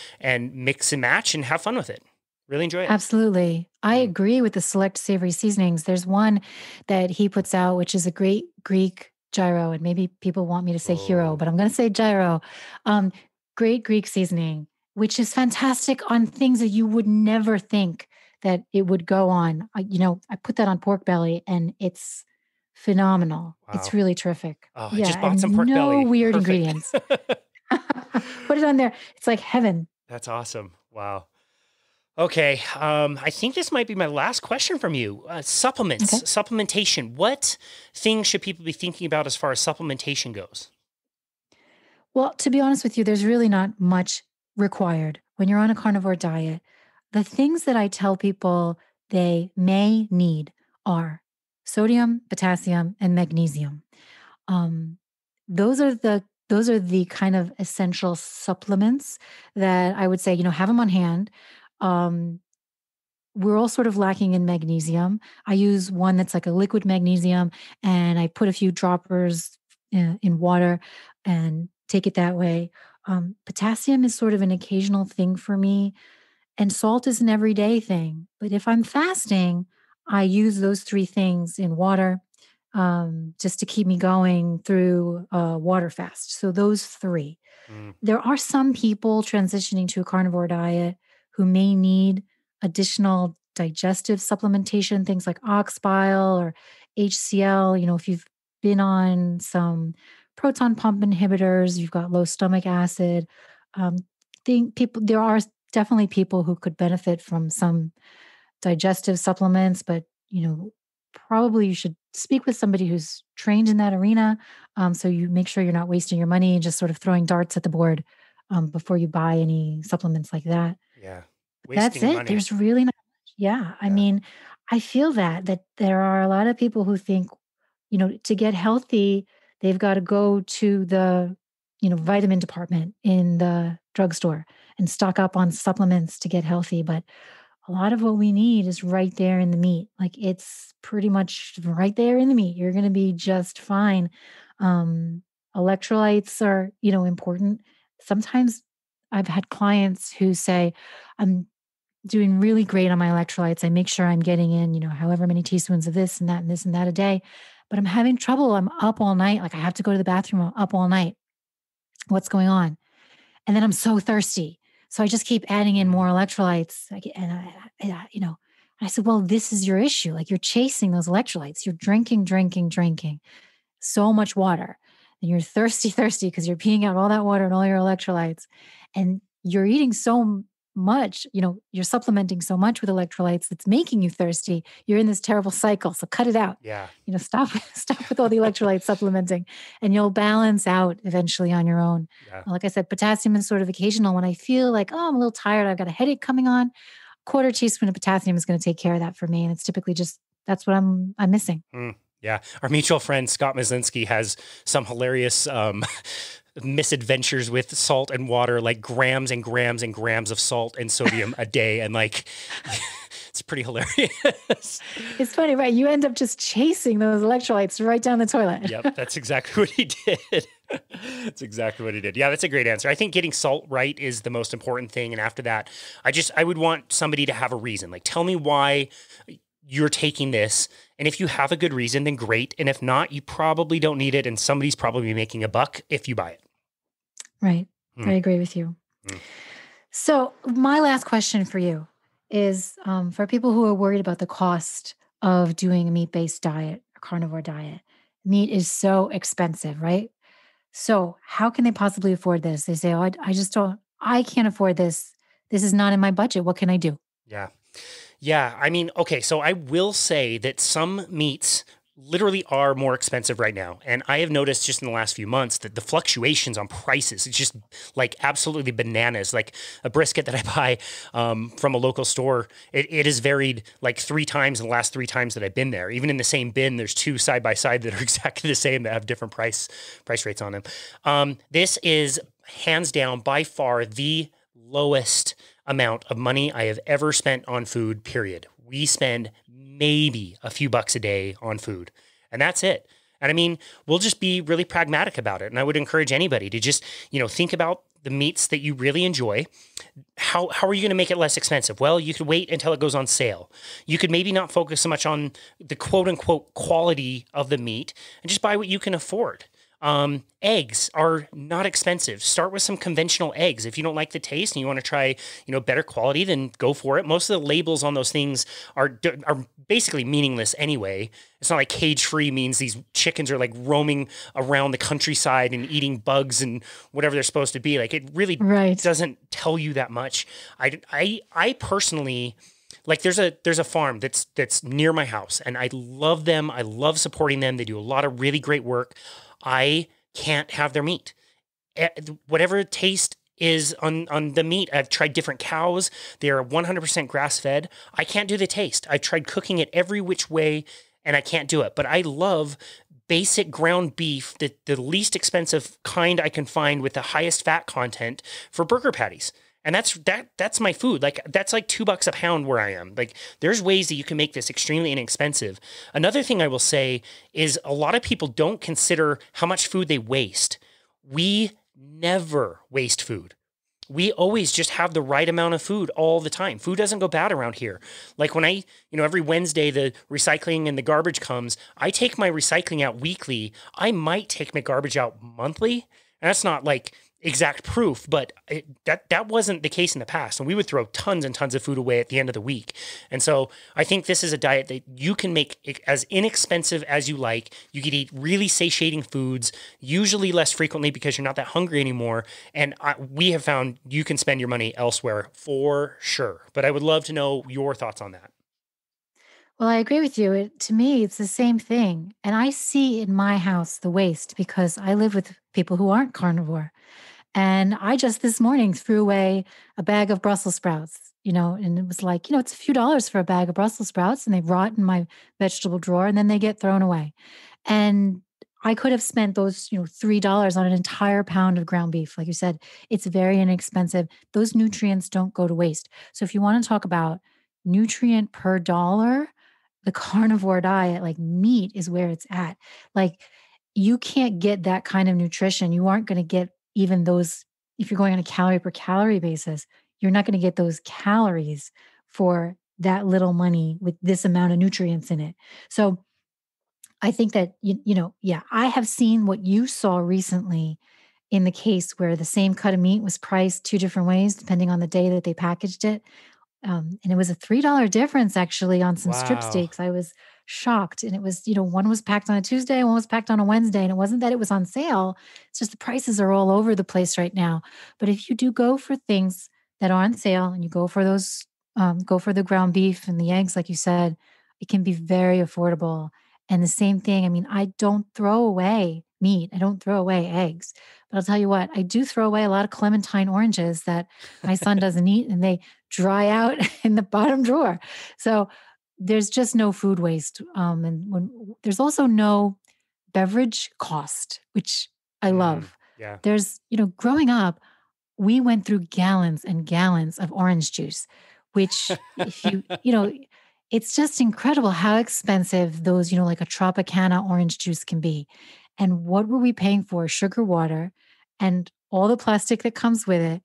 mix and match and have fun with it. Really enjoy it. Absolutely. I agree with the Select Savory Seasonings. There's one that he puts out, which is a great Greek gyro. And maybe people want me to say hero, but I'm going to say gyro. Great Greek seasoning, which is fantastic on things that you would never think that it would go on. I put that on pork belly and it's phenomenal. Wow. It's really terrific. Oh, I just bought some pork belly. No weird Perfect. ingredients. Put it on there. It's like heaven. That's awesome. Wow. Okay. I think this might be my last question from you. Supplements, Okay. supplementation. What things should people be thinking about as far as supplementation goes? Well, to be honest with you, there's really not much required when you're on a carnivore diet. The things that I tell people they may need are sodium, potassium, and magnesium. Um, those are the kind of essential supplements that I would say, have them on hand. Um, we're all sort of lacking in magnesium. I use one that's like a liquid magnesium, and I put a few droppers in water and take it that way. Potassium is sort of an occasional thing for me, and salt is an everyday thing. But if I'm fasting, I use those three things in water just to keep me going through water fast. So those three. Mm. There are some people transitioning to a carnivore diet who may need additional digestive supplementation, things like ox bile or HCl. If you've been on some proton pump inhibitors, you've got low stomach acid. Think people there are definitely people who could benefit from some digestive supplements, but probably you should speak with somebody who's trained in that arena. So you make sure you're not wasting your money and just sort of throwing darts at the board before you buy any supplements like that. Yeah. That's Wasting it. money. There's really not much. Yeah. I Yeah. mean, I feel that there are a lot of people who think, to get healthy, they've got to go to the, vitamin department in the drugstore and stock up on supplements to get healthy. But a lot of what we need is right there in the meat. Like it's pretty much right there in the meat. You're going to be just fine. Um, Electrolytes are, important. Sometimes I've had clients who say, I'm doing really great on my electrolytes. I make sure I'm getting in, however many teaspoons of this and that and this and that a day, but I'm having trouble. I'm up all night. Like I have to go to the bathroom. I'm up all night. What's going on? And then I'm so thirsty. So I just keep adding in more electrolytes. I said, well, this is your issue. Like you're chasing those electrolytes. You're drinking, drinking, drinking so much water. And you're thirsty, thirsty because you're peeing out all that water and all your electrolytes. And you're eating so much, you're supplementing so much with electrolytes that's making you thirsty. You're in this terrible cycle. So cut it out. Yeah. Stop with all the electrolyte supplementing and you'll balance out eventually on your own. Yeah. Like I said, potassium is sort of occasional. When I feel like, oh, I'm a little tired, I've got a headache coming on, a quarter teaspoon of potassium is going to take care of that for me. And it's typically just, that's what I'm missing. Yeah. Our mutual friend, Scott Mazinski, has some hilarious misadventures with salt and water, like grams and grams and grams of salt and sodium a day. And like, it's pretty hilarious. It's funny, right? You end up just chasing those electrolytes right down the toilet. Yep. That's exactly what he did. That's exactly what he did. Yeah, that's a great answer. I think getting salt right is the most important thing. And after that, I would want somebody to have a reason. Like, tell me why you're taking this. And if you have a good reason, then great. And if not, you probably don't need it. And somebody's probably making a buck if you buy it. Right. I agree with you. So my last question for you is for people who are worried about the cost of doing a meat-based diet, a carnivore diet. Meat is so expensive, right? So how can they possibly afford this? They say, oh, I can't afford this. This is not in my budget. What can I do? Yeah. Yeah. I mean, okay. So I will say that some meats literally are more expensive right now. And I have noticed just in the last few months that the fluctuations on prices, it's just like absolutely bananas. Like a brisket that I buy from a local store, it has varied like 3 times in the last 3 times that I've been there. Even in the same bin, there's 2 side by side that are exactly the same that have different price rates on them. This is hands down by far the lowest amount of money I have ever spent on food, period. We spend maybe a few bucks a day on food, and that's it. And I mean, we'll just be really pragmatic about it. And I would encourage anybody to just, think about the meats that you really enjoy. How are you going to make it less expensive? Well, you could wait until it goes on sale. You could maybe not focus so much on the quote unquote quality of the meat and just buy what you can afford. Eggs are not expensive. Start with some conventional eggs. If you don't like the taste and you want to try, better quality, then go for it. Most of the labels on those things are basically meaningless anyway. It's not like cage-free means these chickens are like roaming around the countryside and eating bugs and whatever they're supposed to be. Like it really doesn't tell you that much. I personally, like there's a farm that's near my house and I love them. I love supporting them. They do a lot of really great work. I can't have their meat. Whatever taste is on the meat, I've tried different cows. They're 100% grass-fed. I can't do the taste. I've tried cooking it every which way, and I can't do it. But I love basic ground beef, the least expensive kind I can find with the highest fat content for burger patties. And that's my food. Like that's like $2 a pound where I am. Like there's ways that you can make this extremely inexpensive. Another thing I will say is a lot of people don't consider how much food they waste. We never waste food. We always just have the right amount of food all the time. Food doesn't go bad around here. Like when every Wednesday, the recycling and the garbage comes, I take my recycling out weekly. I might take my garbage out monthly. And that's not like, exact proof, but that wasn't the case in the past. And we would throw tons and tons of food away at the end of the week. And so I think this is a diet that you can make as inexpensive as you like. You could eat really satiating foods, usually less frequently because you're not that hungry anymore. And we have found you can spend your money elsewhere for sure. But I would love to know your thoughts on that. Well, I agree with you. To me, it's the same thing. And I see in my house the waste because I live with people who aren't carnivore. And I just this morning threw away a bag of Brussels sprouts, and it was like, it's a few dollars for a bag of Brussels sprouts and they rot in my vegetable drawer and then they get thrown away. And I could have spent those, $3 on an entire pound of ground beef. Like you said, it's very inexpensive. Those nutrients don't go to waste. So if you want to talk about nutrient per dollar, the carnivore diet, like meat is where it's at. Like you can't get that kind of nutrition. You aren't going to get even those, if you're going on a calorie per calorie basis, you're not going to get those calories for that little money with this amount of nutrients in it. So I think that, yeah, I have seen what you saw recently in the case where the same cut of meat was priced two different ways, depending on the day that they packaged it. And it was a $3 difference actually on some strip Wow. steaks. I was shocked. And it was, one was packed on a Tuesday, one was packed on a Wednesday. And it wasn't that it was on sale. It's just the prices are all over the place right now. But if you do go for things that are on sale and you go for those, go for the ground beef and the eggs, like you said, it can be very affordable. And the same thing, I mean, I don't throw away meat. I don't throw away eggs. But I'll tell you what, I do throw away a lot of clementine oranges that my son doesn't eat and they dry out in the bottom drawer. So there's just no food waste. And there's also no beverage cost, which I love. Yeah. There's, growing up, we went through gallons and gallons of orange juice, which if it's just incredible how expensive those, like a Tropicana orange juice can be. And what were we paying for? Sugar water and all the plastic that comes with it.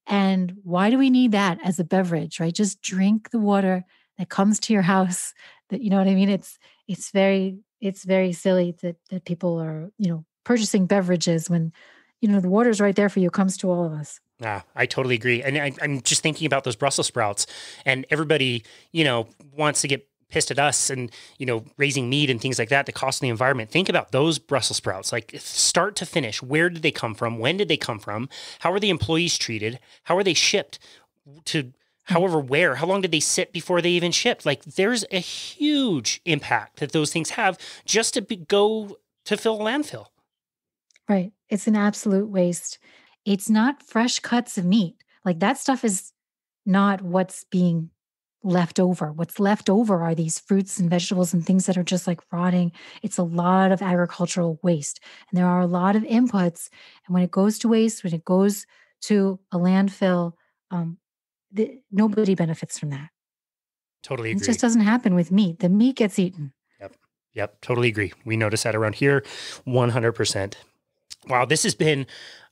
And why do we need that as a beverage, right? Just drink the water that comes to your house. That you know what I mean? It's very silly that people are, purchasing beverages when, the water's right there for you, comes to all of us. Yeah, I totally agree. And I'm just thinking about those Brussels sprouts and everybody, wants to get pissed at us and, raising meat and things like that, the cost of the environment. Think about those Brussels sprouts, like start to finish. Where did they come from? When did they come from? How are the employees treated? How are they shipped to however where? How long did they sit before they even shipped? Like there's a huge impact that those things have just to go to fill a landfill. Right. It's an absolute waste. It's not fresh cuts of meat. Like that stuff is not what's being left over. What's left over are these fruits and vegetables and things that are just like rotting. It's a lot of agricultural waste. And there are a lot of inputs. And when it goes to waste, when it goes to a landfill, um, nobody benefits from that. Totally It agree. just doesn't happen with meat. The meat gets eaten. Yep. Yep. Totally agree. We notice that around here 100%. Wow, this has been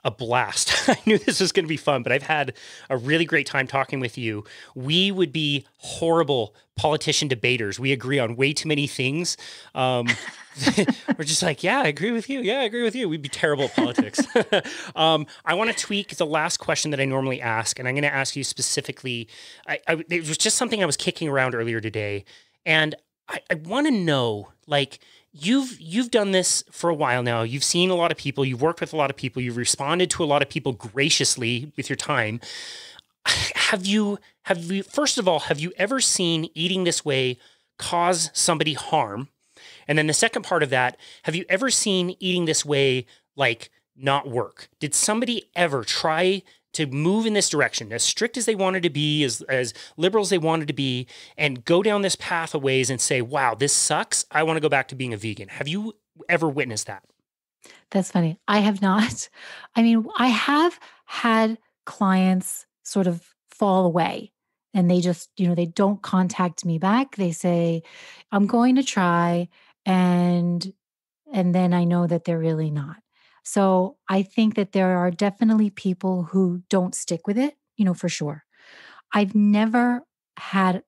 a blast. I knew this was going to be fun, but I've had a really great time talking with you. We would be horrible politician debaters. We agree on way too many things. We're just like, yeah, I agree with you. Yeah, I agree with you. We'd be terrible at politics. I want to tweak the last question that I normally ask, and I'm going to ask you specifically. It was just something I was kicking around earlier today, and I want to know, like, you've done this for a while now. You've seen a lot of people. You've worked with a lot of people. You've responded to a lot of people graciously with your time. Have you first of all, have you ever seen eating this way cause somebody harm? And then the second part of that, have you ever seen eating this way like not work? Did somebody ever try to move in this direction, as strict as they wanted to be, as liberal as they wanted to be, and go down this path of ways and say, wow, this sucks. I want to go back to being a vegan. Have you ever witnessed that? That's funny. I have not. I mean, I have had clients sort of fall away and they just, they don't contact me back. They say, I'm going to try and then I know that they're really not. So I think that there are definitely people who don't stick with it, for sure. I've never had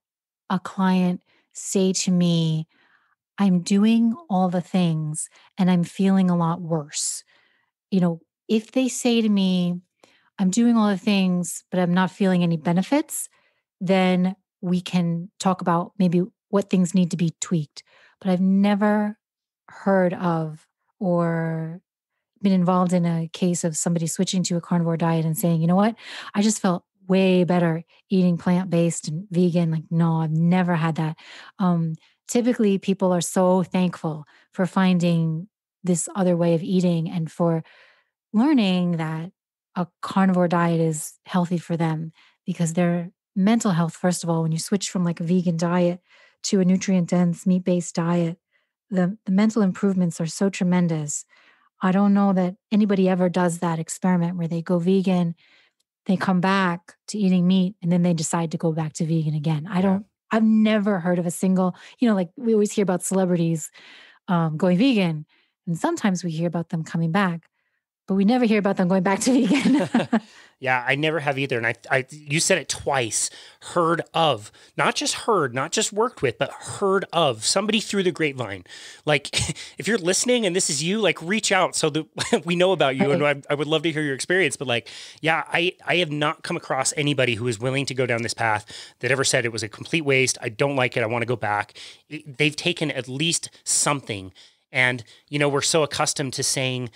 a client say to me, I'm doing all the things and I'm feeling a lot worse. if they say to me, I'm doing all the things, but I'm not feeling any benefits, then we can talk about maybe what things need to be tweaked. But I've never heard of or been involved in a case of somebody switching to a carnivore diet and saying, you know what, I just felt way better eating plant-based and vegan. Like, no, I've never had that. Um, Typically, people are so thankful for finding this other way of eating and for learning that a carnivore diet is healthy for them because their mental health, first of all, when you switch from like a vegan diet to a nutrient dense meat based diet, the mental improvements are so tremendous. I don't know that anybody ever does that experiment where they go vegan, they come back to eating meat, and then they decide to go back to vegan again. Yeah. I've never heard of a single, like we always hear about celebrities going vegan, and sometimes we hear about them coming back, but we never hear about them going back to vegan. Yeah, I never have either. And you said it twice, heard of, not just worked with, but heard of somebody through the grapevine. Like if you're listening and this is you, like reach out so that we know about you. And I would love to hear your experience, but like, yeah, I have not come across anybody who is willing to go down this path that ever said it was a complete waste. I don't like it. I want to go back. They've taken at least something. And, we're so accustomed to saying,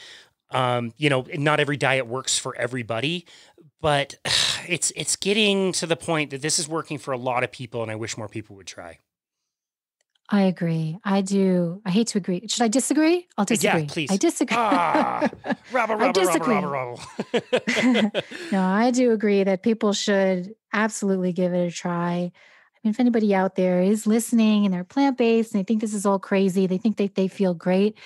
not every diet works for everybody, but it's getting to the point that this is working for a lot of people, and I wish more people would try. I agree. I do. I hate to agree. Should I disagree? I'll disagree. Yeah, please. I disagree. I disagree. No, I do agree that people should absolutely give it a try. I mean, if anybody out there is listening and they're plant-based and they think this is all crazy, they think they feel great,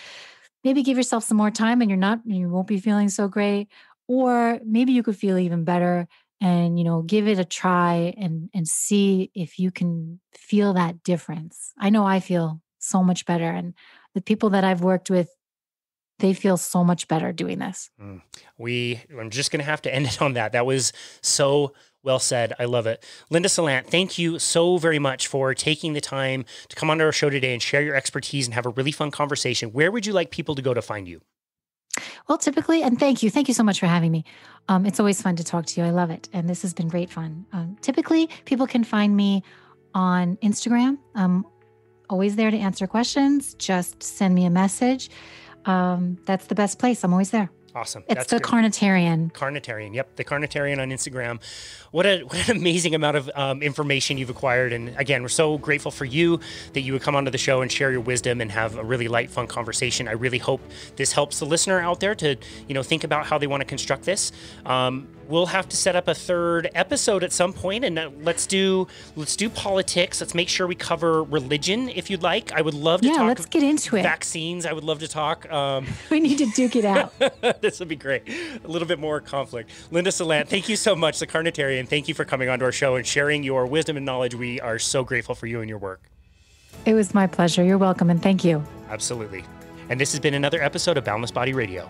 maybe give yourself some more time and you won't be feeling so great. Or maybe you could feel even better and, give it a try and see if you can feel that difference. I know I feel so much better. And the people that I've worked with, they feel so much better doing this. I'm just going to have to end it on that. That was so well said. I love it. Linda Salant, thank you so very much for taking the time to come onto our show today and share your expertise and have a really fun conversation. Where would you like people to go to find you? Well, typically, and thank you so much for having me. It's always fun to talk to you. I love it. And this has been great fun. Typically, people can find me on Instagram. I'm always there to answer questions. Just send me a message. That's the best place. I'm always there. Awesome. It's the Carnitarian. Carnitarian. Yep. The Carnitarian on Instagram. What an amazing amount of information you've acquired. And again, we're so grateful for you that you would come onto the show and share your wisdom and have a really light, fun conversation. I really hope this helps the listener out there to, think about how they want to construct this. We'll have to set up a third episode at some point, and let's do politics. Let's make sure we cover religion, if you'd like. I would love to talk. Yeah, let's get into it. Vaccines. I would love to talk. We need to duke it out. This would be great. A little bit more conflict. Linda Salant, thank you so much. The Carnitarian, thank you for coming onto our show and sharing your wisdom and knowledge. We are so grateful for you and your work. It was my pleasure. You're welcome, and thank you. Absolutely. And this has been another episode of Boundless Body Radio.